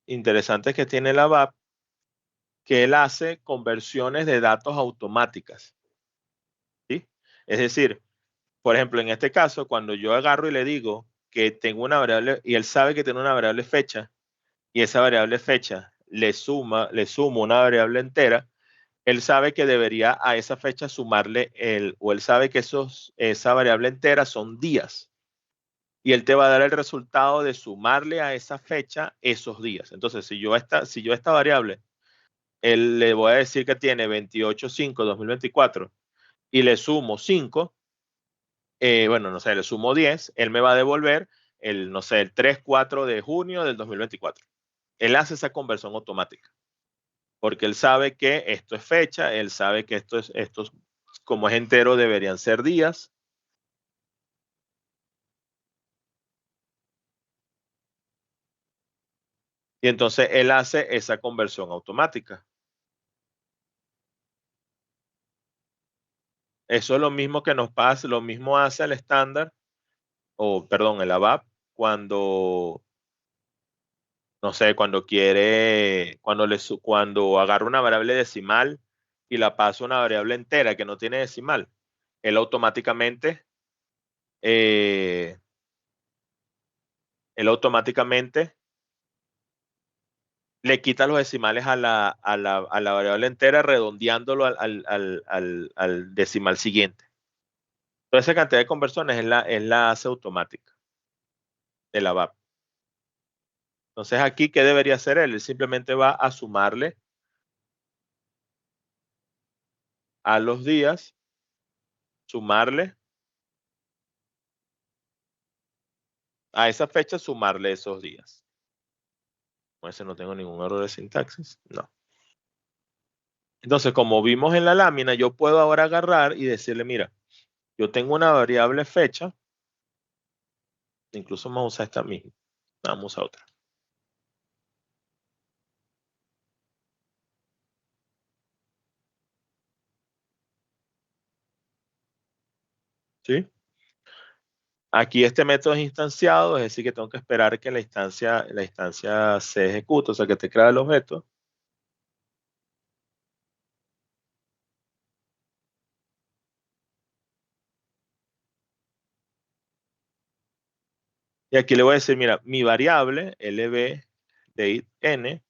Speaker 1: interesantes que tiene la VAP, que él hace conversiones de datos automáticas, ¿sí? Es decir, por ejemplo, en este caso, cuando yo agarro y le digo que tengo una variable y él sabe que tiene una variable fecha y esa variable fecha le sumo una variable entera, él sabe que debería a esa fecha sumarle él sabe que esa variable entera son días y él te va a dar el resultado de sumarle a esa fecha esos días. Entonces, si yo esta variable, él le voy a decir que tiene 28/5/2024 y le sumo 5, bueno, no sé, le sumo 10, él me va a devolver no sé, el 3/4 de junio del 2024. Él hace esa conversión automática, porque él sabe que esto es fecha, él sabe que estos como es entero, deberían ser días. Y entonces él hace esa conversión automática. Eso es lo mismo que nos pasa, lo mismo hace el estándar, o perdón, el ABAP, cuando, no sé, cuando agarra una variable decimal y la pasa a una variable entera que no tiene decimal, él automáticamente, le quita los decimales a la variable entera, redondeándolo al decimal siguiente. Toda esa cantidad de conversiones él la hace automática de la VAP. Entonces aquí, ¿qué debería hacer él? Él simplemente va a sumarle a los días, sumarle a esa fecha, sumarle esos días. Con ese no tengo ningún error de sintaxis. No. Entonces, como vimos en la lámina, yo puedo ahora agarrar y decirle, mira, yo tengo una variable fecha. Incluso vamos a usar esta misma. Vamos a otra. ¿Sí? Aquí este método es instanciado, es decir, que tengo que esperar que la instancia se ejecute, o sea, que te crea el objeto. Y aquí le voy a decir, mira, mi variable lb date n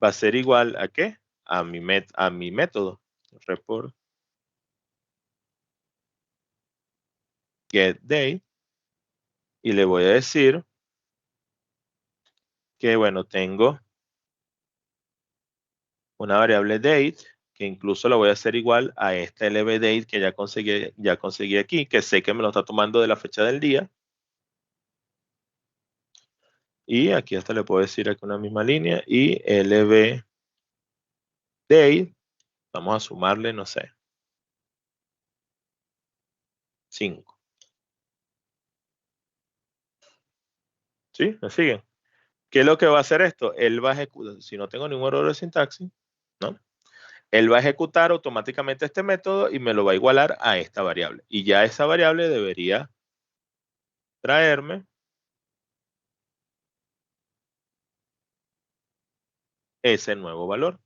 Speaker 1: va a ser igual a ¿qué? A mi método. Report get date. Y le voy a decir que, bueno, tengo una variable date que incluso la voy a hacer igual a esta lb date que ya conseguí aquí, que sé que me lo está tomando de la fecha del día. Y aquí hasta le puedo decir aquí una misma línea y lb date, vamos a sumarle, no sé, 5. ¿Sí? ¿Me siguen? ¿Qué es lo que va a hacer esto? Él va a ejecutar, si no tengo ningún error de sintaxis, ¿no? Él va a ejecutar automáticamente este método y me lo va a igualar a esta variable. Y ya esa variable debería traerme ese nuevo valor.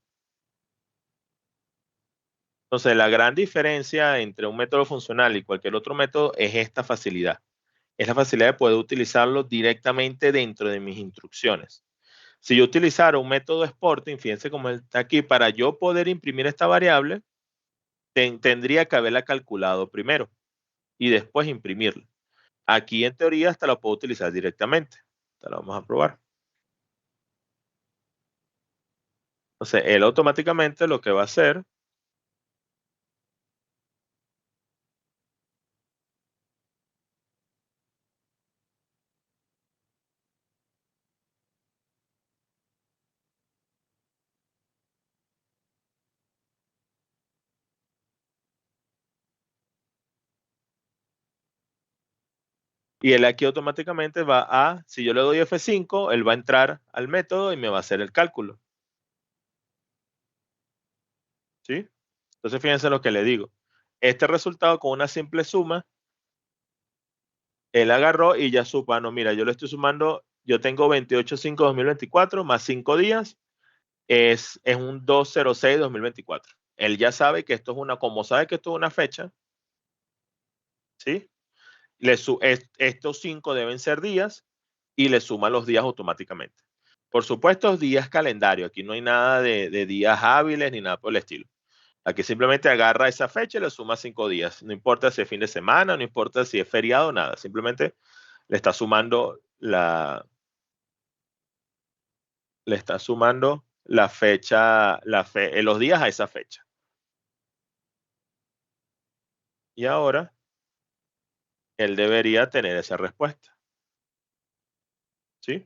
Speaker 1: Entonces, la gran diferencia entre un método funcional y cualquier otro método es esta facilidad. Es la facilidad de poder utilizarlo directamente dentro de mis instrucciones. Si yo utilizara un método exporting, fíjense cómo está aquí, para yo poder imprimir esta variable, tendría que haberla calculado primero y después imprimirla. Aquí en teoría hasta la puedo utilizar directamente. Esta la vamos a probar. Entonces, él automáticamente lo que va a hacer y él aquí automáticamente va a, si yo le doy F5, él va a entrar al método y me va a hacer el cálculo. ¿Sí? Entonces, fíjense lo que le digo. Este resultado con una simple suma, él agarró y ya supo, no, mira, yo le estoy sumando, yo tengo 28/5/2024 más 5 días, es un 2/06/2024. Él ya sabe que esto es como sabe que esto es una fecha, ¿sí? Estos 5 deben ser días y le suma los días automáticamente. Por supuesto, días calendario. Aquí no hay nada de días hábiles ni nada por el estilo. Aquí simplemente agarra esa fecha y le suma 5 días. No importa si es fin de semana, no importa si es feriado, nada. Simplemente le está sumando la fecha, los días a esa fecha. Y ahora él debería tener esa respuesta. ¿Sí?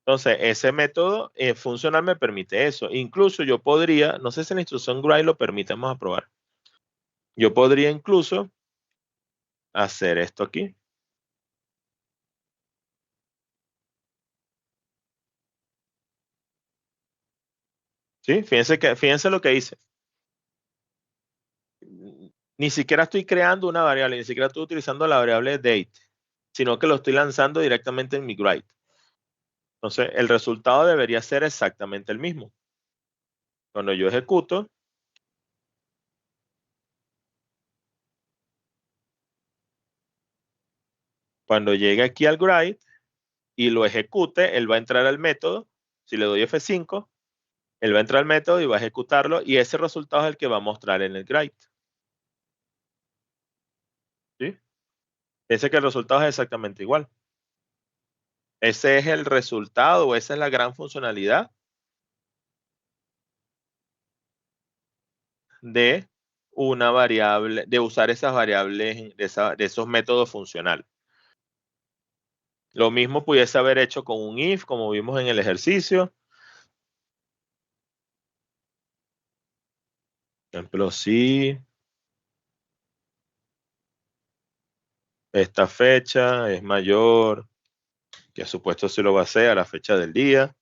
Speaker 1: Entonces, ese método funcional me permite eso. Incluso yo podría, no sé si la instrucción grind lo permite, vamos a probar. Yo podría incluso hacer esto aquí. ¿Sí? Fíjense lo que hice. Ni siquiera estoy creando una variable, ni siquiera estoy utilizando la variable date, sino que lo estoy lanzando directamente en mi grind. Entonces, el resultado debería ser exactamente el mismo. Cuando yo ejecuto, cuando llegue aquí al grind y lo ejecute, él va a entrar al método. Si le doy F5, él va a entrar al método y va a ejecutarlo y ese resultado es el que va a mostrar en el grind. ¿Sí? Fíjense que el resultado es exactamente igual. Ese es el resultado, esa es la gran funcionalidad de una variable, de usar esas variables, de esos métodos funcionales. Lo mismo pudiese haber hecho con un if, como vimos en el ejercicio. Por ejemplo, si esta fecha es mayor, que supuesto se lo va a hacer a la fecha del día,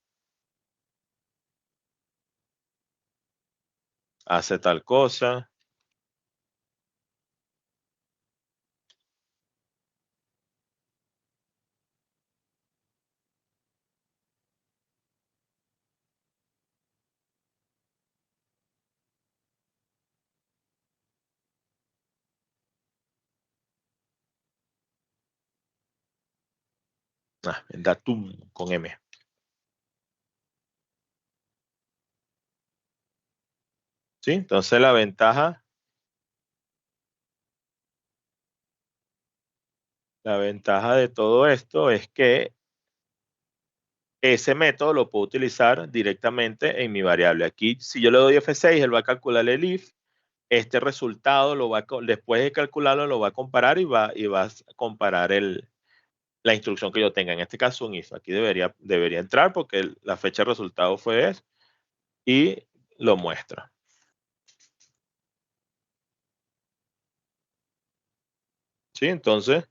Speaker 1: hace tal cosa. En datum con M. ¿Sí? Entonces la ventaja de todo esto es que ese método lo puedo utilizar directamente en mi variable. Aquí, si yo le doy F6, él va a calcular el if. Este resultado después de calcularlo, lo va a comparar y va a comparar la instrucción que yo tenga. En este caso, un if. Aquí debería entrar porque la fecha de resultado fue eso y lo muestra. ¿Sí? Entonces,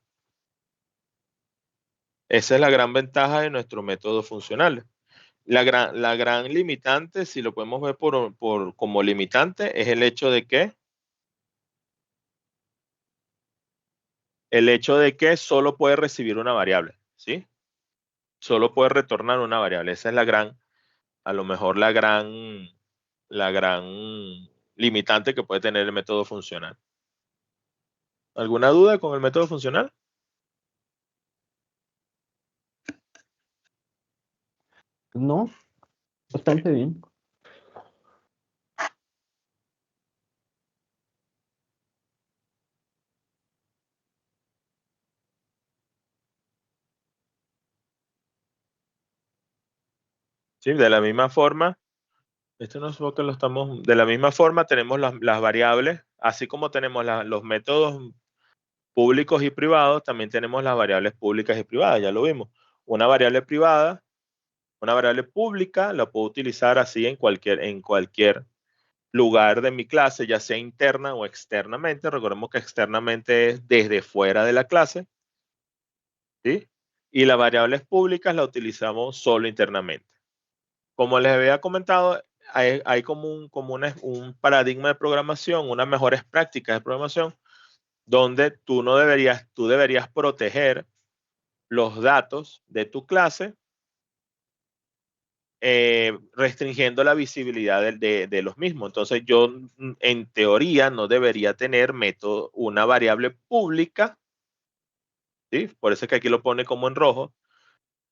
Speaker 1: esa es la gran ventaja de nuestro método funcional. La gran limitante, si lo podemos ver como limitante, es el hecho de que solo puede recibir una variable, ¿sí? Solo puede retornar una variable. Esa es a lo mejor la gran limitante que puede tener el método funcional. ¿Alguna duda con el método funcional?
Speaker 2: No, bastante bien.
Speaker 1: Sí, de la misma forma, esto no es lo que lo estamos, de la misma forma tenemos las variables, así como tenemos los métodos públicos y privados, también tenemos las variables públicas y privadas, ya lo vimos. Una variable privada, una variable pública, la puedo utilizar así en cualquier lugar de mi clase, ya sea interna o externamente. Recordemos que externamente es desde fuera de la clase, ¿sí? Y las variables públicas las utilizamos solo internamente. Como les había comentado, hay como un paradigma de programación, unas mejores prácticas de programación, donde tú deberías proteger los datos de tu clase, restringiendo la visibilidad de los mismos. Entonces yo, en teoría, no debería tener una variable pública, ¿sí? Por eso es que aquí lo pone como en rojo.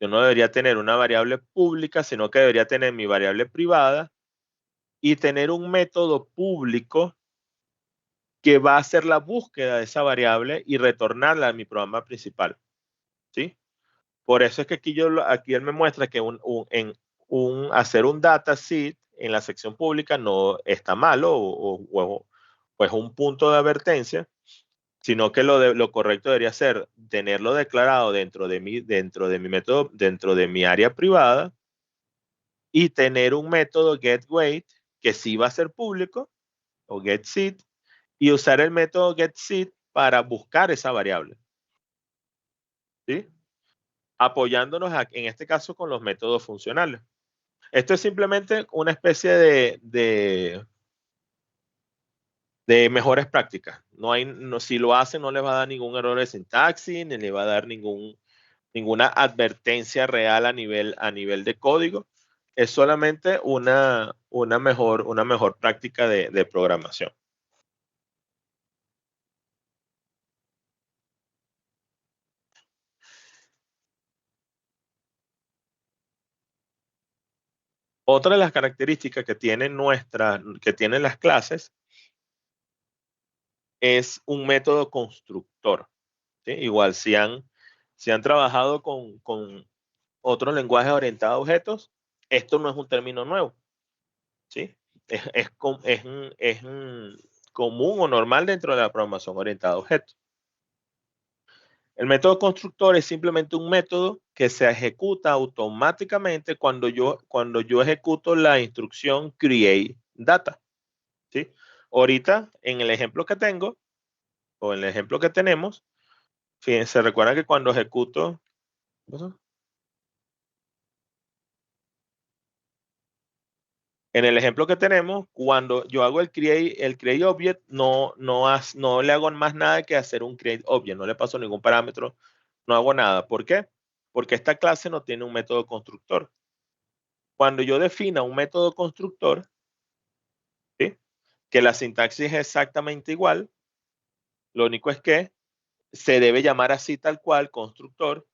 Speaker 1: Yo no debería tener una variable pública, sino que debería tener mi variable privada y tener un método público que va a hacer la búsqueda de esa variable y retornarla a mi programa principal, ¿sí? Por eso es que aquí él me muestra que hacer un dataset en la sección pública no está malo o es un punto de advertencia, sino que lo correcto debería ser tenerlo declarado dentro de mi método, dentro de mi área privada, y tener un método getWeight que sí va a ser público, o getSeed, y usar el método getSeed para buscar esa variable, ¿sí? Apoyándonos en este caso con los métodos funcionales. Esto es simplemente una especie de mejores prácticas. Si lo hacen, no les va a dar ningún error de sintaxis, ni le va a dar ninguna advertencia real a nivel de código. Es solamente una mejor práctica de programación. Otra de las características que tienen las clases es un método constructor, ¿sí? Igual, si han trabajado con otros lenguajes orientados a objetos, esto no es un término nuevo, ¿sí? Es común o normal dentro de la programación orientada a objetos. El método constructor es simplemente un método que se ejecuta automáticamente cuando yo ejecuto la instrucción create data. ¿Sí? Ahorita, en el ejemplo que tengo, o en el ejemplo que tenemos, fíjense, recuerdan que cuando ejecuto, en el ejemplo que tenemos, cuando yo hago el create object, no le hago más nada que hacer un create object, no le paso ningún parámetro, no hago nada. ¿Por qué? Porque esta clase no tiene un método constructor. Cuando yo defina un método constructor, ¿sí? Que la sintaxis es exactamente igual, lo único es que se debe llamar así tal cual, constructor,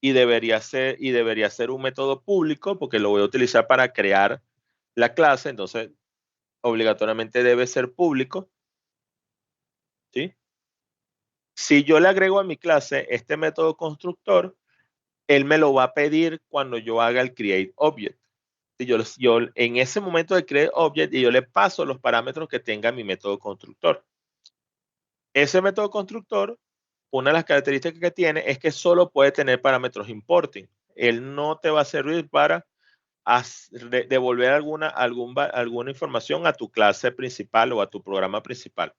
Speaker 1: y debería ser un método público porque lo voy a utilizar para crear la clase, entonces obligatoriamente debe ser público, ¿sí? Si yo le agrego a mi clase este método constructor, él me lo va a pedir cuando yo haga el create object. Si yo en ese momento de create object, y yo le paso los parámetros que tenga mi método constructor. Ese método constructor, una de las características que tiene es que solo puede tener parámetros importing. Él no te va a servir para devolver alguna información a tu clase principal o a tu programa principal.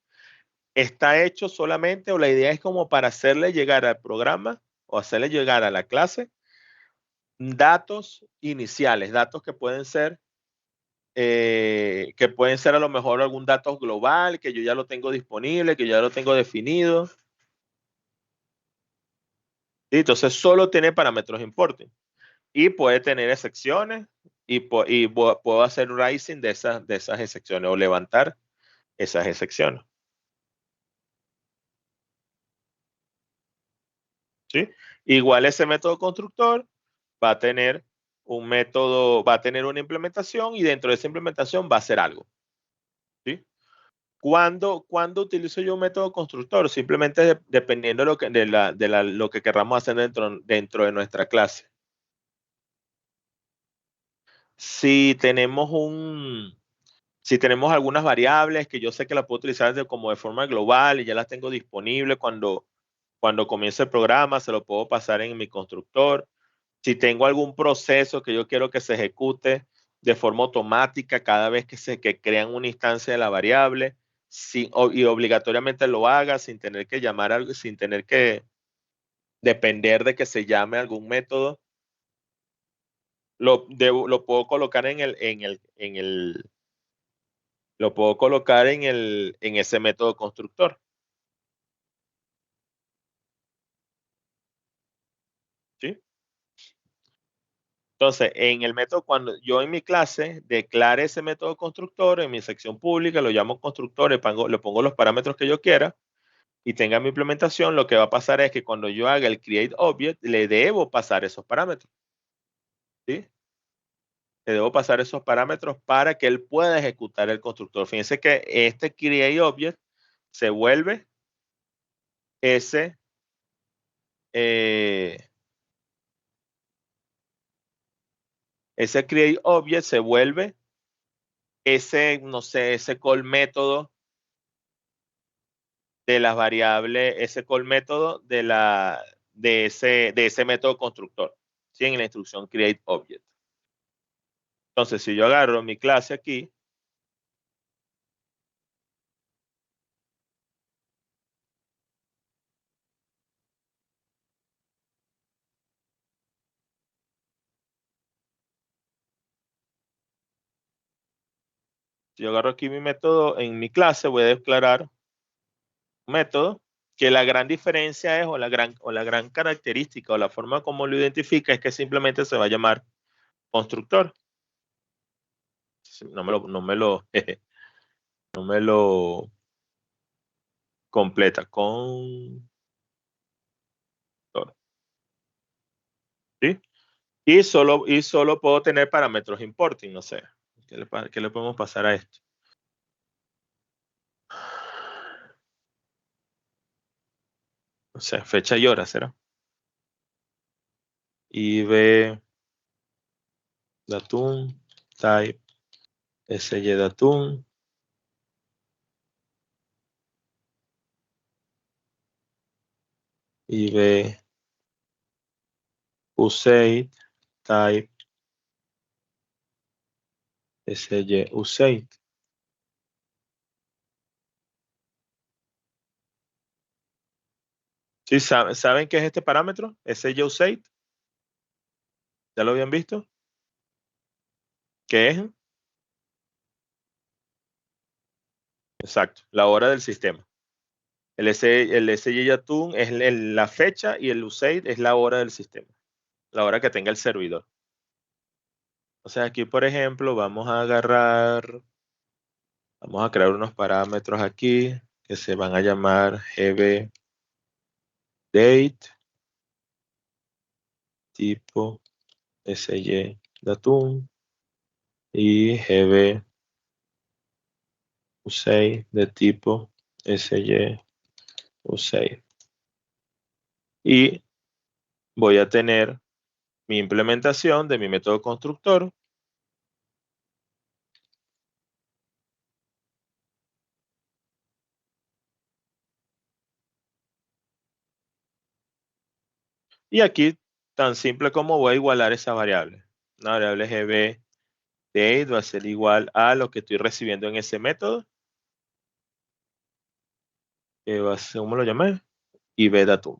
Speaker 1: Está hecho solamente, o la idea es como para hacerle llegar al programa o hacerle llegar a la clase datos iniciales, datos que pueden ser a lo mejor algún dato global que yo ya lo tengo disponible, que yo ya lo tengo definido. ¿Sí? Entonces solo tiene parámetros importing y puede tener excepciones y puedo hacer rising de esas excepciones o levantar esas excepciones. ¿Sí? Igual ese método constructor va a tener una implementación y dentro de esa implementación va a hacer algo. ¿Sí? ¿Cuándo utilizo yo un método constructor? Simplemente dependiendo de lo que querramos hacer dentro de nuestra clase. Si tenemos algunas variables que yo sé que las puedo utilizar como de forma global y ya las tengo disponibles cuando comience el programa, se lo puedo pasar en mi constructor. Si tengo algún proceso que yo quiero que se ejecute de forma automática cada vez que crean una instancia de la variable y obligatoriamente lo haga sin tener que sin tener que depender de que se llame algún método, lo puedo colocar lo puedo colocar en ese método constructor. ¿Sí? Entonces, en el método, cuando yo en mi clase declare ese método constructor, en mi sección pública lo llamo constructor, le pongo los parámetros que yo quiera y tenga mi implementación, lo que va a pasar es que cuando yo haga el create object, le debo pasar esos parámetros. ¿Sí? Le debo pasar esos parámetros para que él pueda ejecutar el constructor. Fíjense que este create object se vuelve ese create object se vuelve no sé, ese call método de las variables, ese call método de ese método constructor, ¿sí? En la instrucción create object. Entonces, si yo agarro mi clase aquí, si yo agarro aquí mi método en mi clase, voy a declarar un método que la gran diferencia es, o la gran característica, o la forma como lo identifica es que simplemente se va a llamar constructor. No me lo completa. ¿Sí? Y solo puedo tener parámetros importing, no sé. ¿Qué le podemos pasar a esto? O sea, fecha y hora, ¿será? IB datum, type, SY datum. ib useid type sy useid. ¿Sí? ¿Saben qué es este parámetro? sy useid. ¿Ya lo habían visto? ¿Qué es? Exacto, la hora del sistema. El sy atún es la fecha y el useid es la hora del sistema, la hora que tenga el servidor. O sea, aquí, por ejemplo, vamos a crear unos parámetros aquí que se van a llamar gb date, tipo sy datum y gb useid de tipo sy useid. Y voy a tener mi implementación de mi método constructor. Y aquí, tan simple como voy a igualar esa variable. Una variable gb date va a ser igual a lo que estoy recibiendo en ese método. Que va a ser, ¿cómo lo llamé? ibdatum.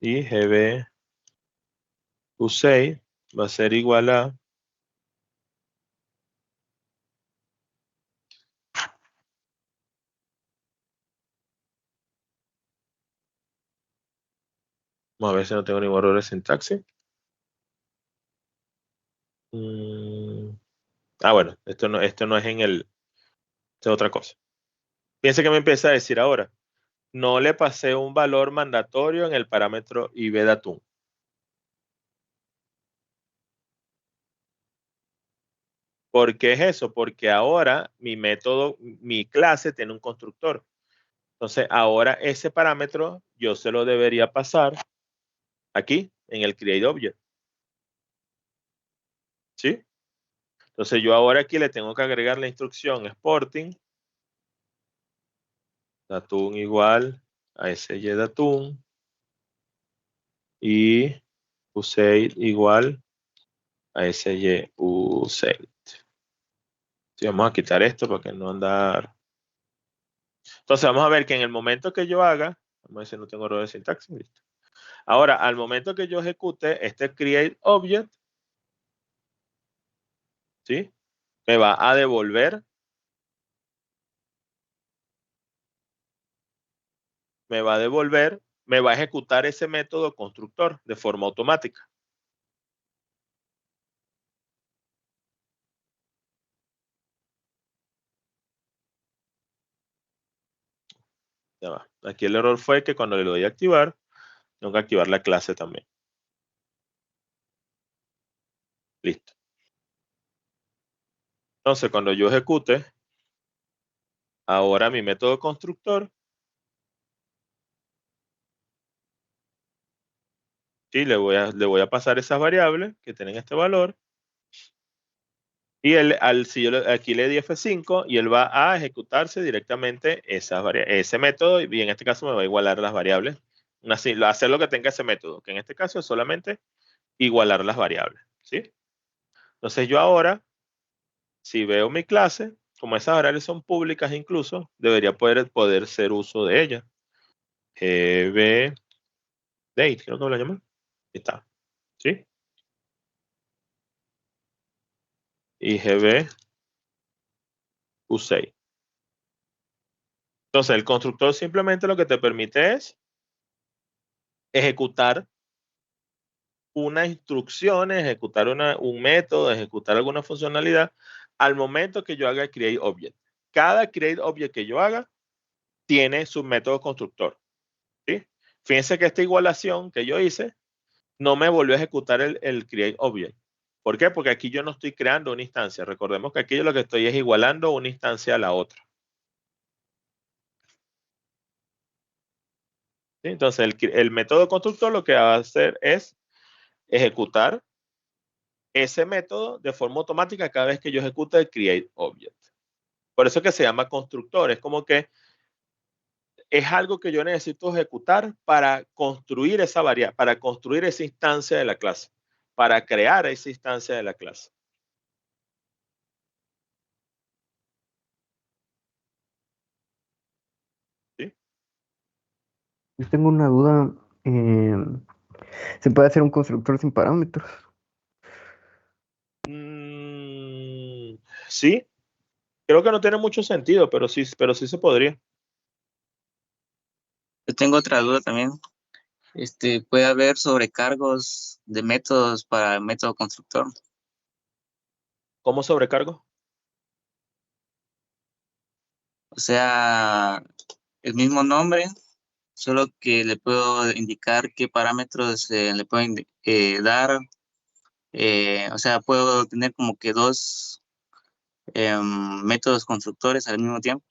Speaker 1: Y gb useid va a ser igual a vamos a ver si no tengo ningún error de sintaxis. Bueno, esto no es en el, esto es otra cosa. Piense que me empieza a decir ahora, no le pasé un valor mandatorio en el parámetro ibdatum. ¿Por qué es eso? Porque ahora mi método, mi clase tiene un constructor. Entonces, ahora ese parámetro yo se lo debería pasar aquí en el createObject. ¿Sí? Entonces, yo ahora aquí le tengo que agregar la instrucción exporting datum igual a sy datum y useid igual a sy useid. Sí, vamos a quitar esto para que no andar. Entonces, vamos a ver que en el momento que yo haga, vamos a ver si no tengo error de sintaxis, listo. Ahora, al momento que yo ejecute este createObject, ¿sí? Me va a devolver, me va a ejecutar ese método constructor de forma automática. Ya va. Aquí el error fue que cuando le doy a activar, tengo que activar la clase también. Listo. Entonces, cuando yo ejecute, ahora mi método constructor, ¿sí? le voy a pasar esas variables que tienen este valor. Y si yo aquí le di F5 y él va a ejecutarse directamente ese método y en este caso me va a igualar las variables. Hacer lo que tenga ese método, que en este caso es solamente igualar las variables. ¿Sí? Entonces yo ahora, si veo mi clase, como esas variables son públicas incluso, debería poder ser uso de ellas. gb date, creo que lo llaman. Ahí está. ¿Sí? Y gb useid. Entonces el constructor simplemente lo que te permite es ejecutar una instrucción, ejecutar un método, ejecutar alguna funcionalidad al momento que yo haga el createObject. Cada createObject que yo haga tiene su método constructor. ¿Sí? Fíjense que esta igualación que yo hice no me volvió a ejecutar el createObject. ¿Por qué? Porque aquí yo no estoy creando una instancia. Recordemos que aquí yo lo que estoy es igualando una instancia a la otra. ¿Sí? Entonces el método constructor lo que va a hacer es ejecutar ese método de forma automática cada vez que yo ejecute el createObject. Por eso que se llama constructor. Es como que es algo que yo necesito ejecutar para construir esa variable, para construir esa instancia de la clase, para crear esa instancia de la clase. ¿Sí?
Speaker 5: Yo tengo una duda. ¿Se puede hacer un constructor sin parámetros?
Speaker 1: Sí, creo que no tiene mucho sentido, pero sí se podría.
Speaker 6: Yo tengo otra duda también. ¿Puede haber sobrecargos de métodos para el método constructor?
Speaker 1: ¿Cómo sobrecargo?
Speaker 6: O sea, el mismo nombre, solo que le puedo indicar qué parámetros le puedo dar. O sea, puedo tener como que dos métodos constructores al mismo tiempo.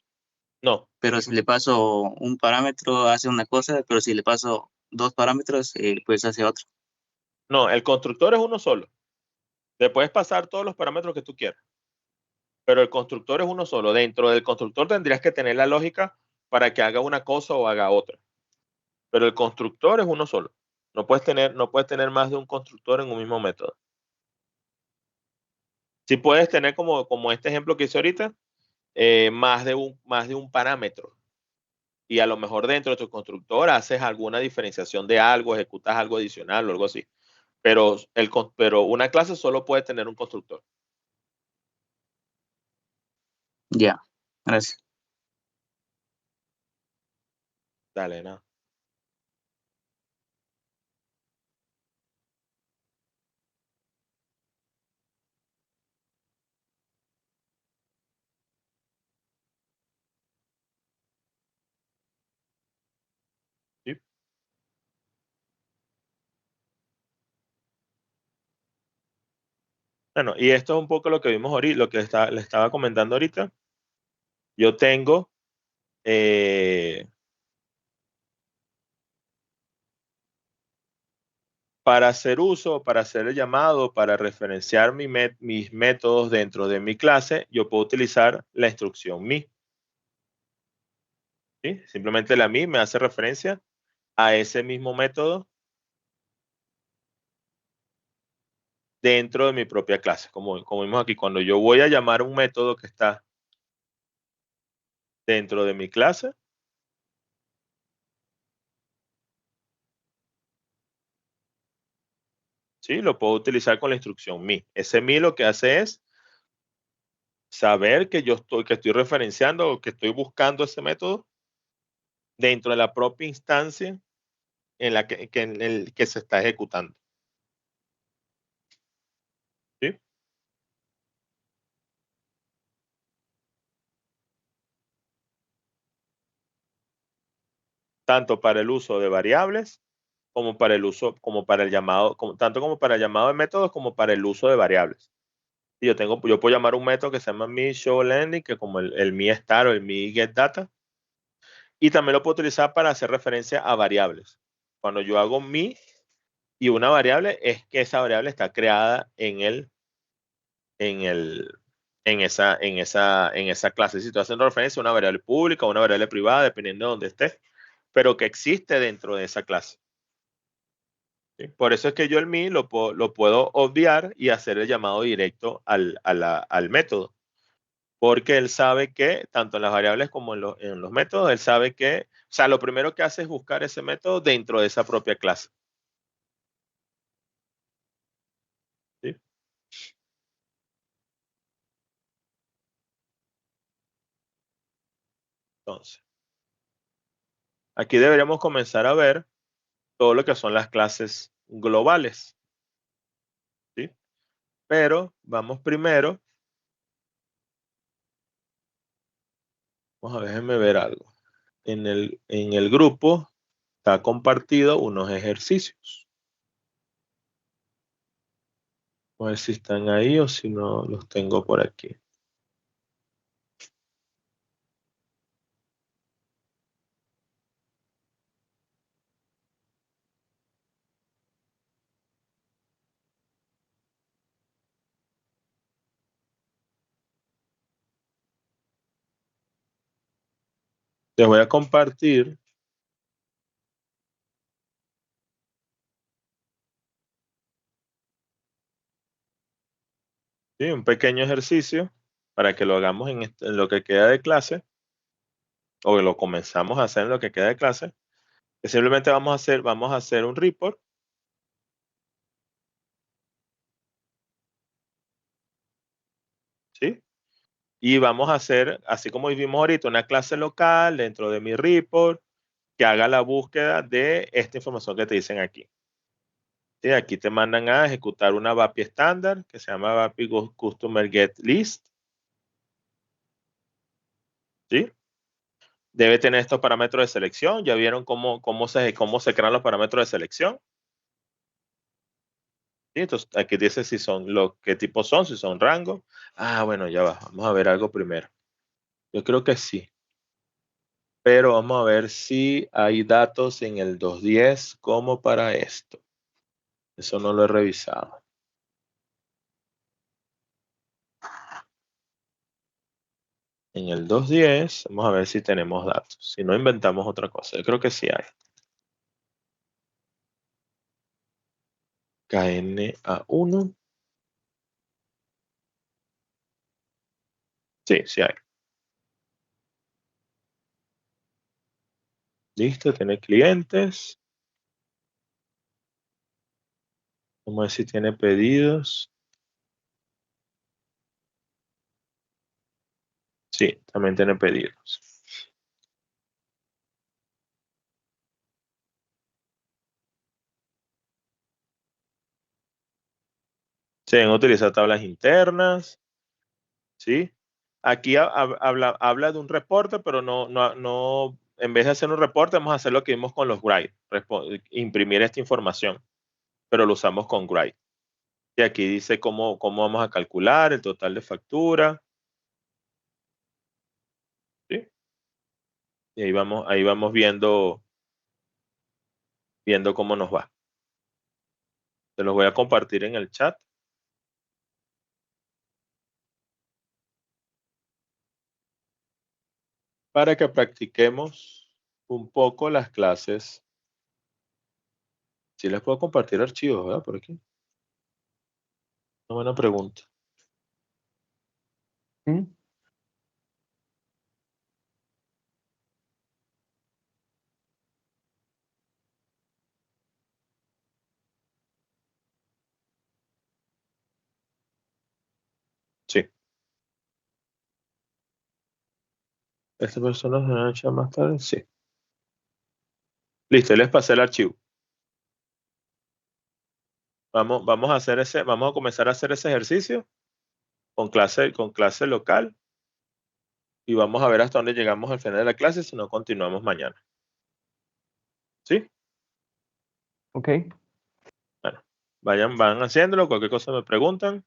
Speaker 1: No,
Speaker 6: Pero si le paso un parámetro hace una cosa, pero si le paso dos parámetros, pues hace otro.
Speaker 1: no, el constructor es uno solo. Le puedes pasar todos los parámetros que tú quieras, pero el constructor es uno solo. Dentro del constructor tendrías que tener la lógica para que haga una cosa o haga otra, pero el constructor es uno solo. No puedes tener más de un constructor en un mismo método. Sí puedes tener como este ejemplo que hice ahorita, más de un parámetro. Y a lo mejor dentro de tu constructor haces alguna diferenciación de algo, ejecutas algo adicional o algo así. Pero una clase solo puede tener un constructor.
Speaker 6: Ya, gracias.
Speaker 1: Dale, nada. ¿Sí? Bueno, y esto es un poco lo que vimos ahorita, lo que le estaba comentando ahorita. Yo tengo para hacer uso, para hacer el llamado, para referenciar mis métodos dentro de mi clase, yo puedo utilizar la instrucción me. ¿Sí? Simplemente la me hace referencia a ese mismo método dentro de mi propia clase. Como vimos aquí, cuando yo voy a llamar un método que está dentro de mi clase, ¿sí? Lo puedo utilizar con la instrucción me. Ese me lo que hace es saber que estoy referenciando o que estoy buscando ese método dentro de la propia instancia en la en el que se está ejecutando. ¿Sí? Tanto para el uso de variables como para el uso, como para el llamado, tanto como para el llamado de métodos como para el uso de variables. Y yo puedo llamar un método que se llama me show landing, que como el me start o el me get data. Y también lo puedo utilizar para hacer referencia a variables. Cuando yo hago me y una variable, es que esa variable está creada en esa clase. Si estoy haciendo referencia a una variable pública o una variable privada, dependiendo de donde esté, pero que existe dentro de esa clase. ¿Sí? Por eso es que yo el me lo puedo obviar y hacer el llamado directo al método. Porque él sabe que, tanto en las variables como en los métodos, él sabe que, o sea, lo primero que hace es buscar ese método dentro de esa propia clase. ¿Sí? Entonces, aquí deberíamos comenzar a ver todo lo que son las clases globales. ¿Sí? Pero vamos primero, déjenme ver algo. En el grupo está compartido unos ejercicios. A ver si están ahí o si no los tengo por aquí. Les voy a compartir ¿sí? Un pequeño ejercicio para que lo hagamos en lo que queda de clase, o que lo comenzamos a hacer en lo que queda de clase, que simplemente vamos a hacer un report. ¿Sí? Y vamos a hacer, así como vimos ahorita, una clase local dentro de mi report que haga la búsqueda de esta información que te dicen aquí. ¿Sí? Aquí te mandan a ejecutar una BAPI estándar que se llama BAPI Customer Get List. ¿Sí? Debe tener estos parámetros de selección. Ya vieron cómo se crean los parámetros de selección. ¿Sí? Entonces aquí dice si son qué tipo son, si son rango. Ah, bueno, ya va. Vamos a ver algo primero. Yo creo que sí. Pero vamos a ver si hay datos en el 2.10 como para esto. Eso no lo he revisado. En el 2.10, vamos a ver si tenemos datos. Si no, inventamos otra cosa. Yo creo que sí hay. KNA1. Sí, sí hay. Listo, tiene clientes. Vamos a ver si tiene pedidos. Sí, también tiene pedidos. Se deben utilizar tablas internas. ¿Sí? Aquí habla de un reporte, pero no, en vez de hacer un reporte, vamos a hacer lo que vimos con los Gride, imprimir esta información, pero lo usamos con Gride. Y aquí dice cómo vamos a calcular el total de factura. ¿Sí? Y ahí vamos viendo cómo nos va. Se los voy a compartir en el chat. Para que practiquemos un poco las clases. Sí les puedo compartir archivos, ¿verdad? Por aquí. Una buena pregunta.
Speaker 5: ¿Sí?
Speaker 1: Sí. ¿Esta persona se va a echar más tarde? Sí. Listo, les pasé el archivo. Vamos a comenzar a hacer ese ejercicio con clase local y vamos a ver hasta dónde llegamos al final de la clase, si no continuamos mañana. ¿Sí?
Speaker 5: Ok.
Speaker 1: Bueno, van haciéndolo, cualquier cosa me preguntan.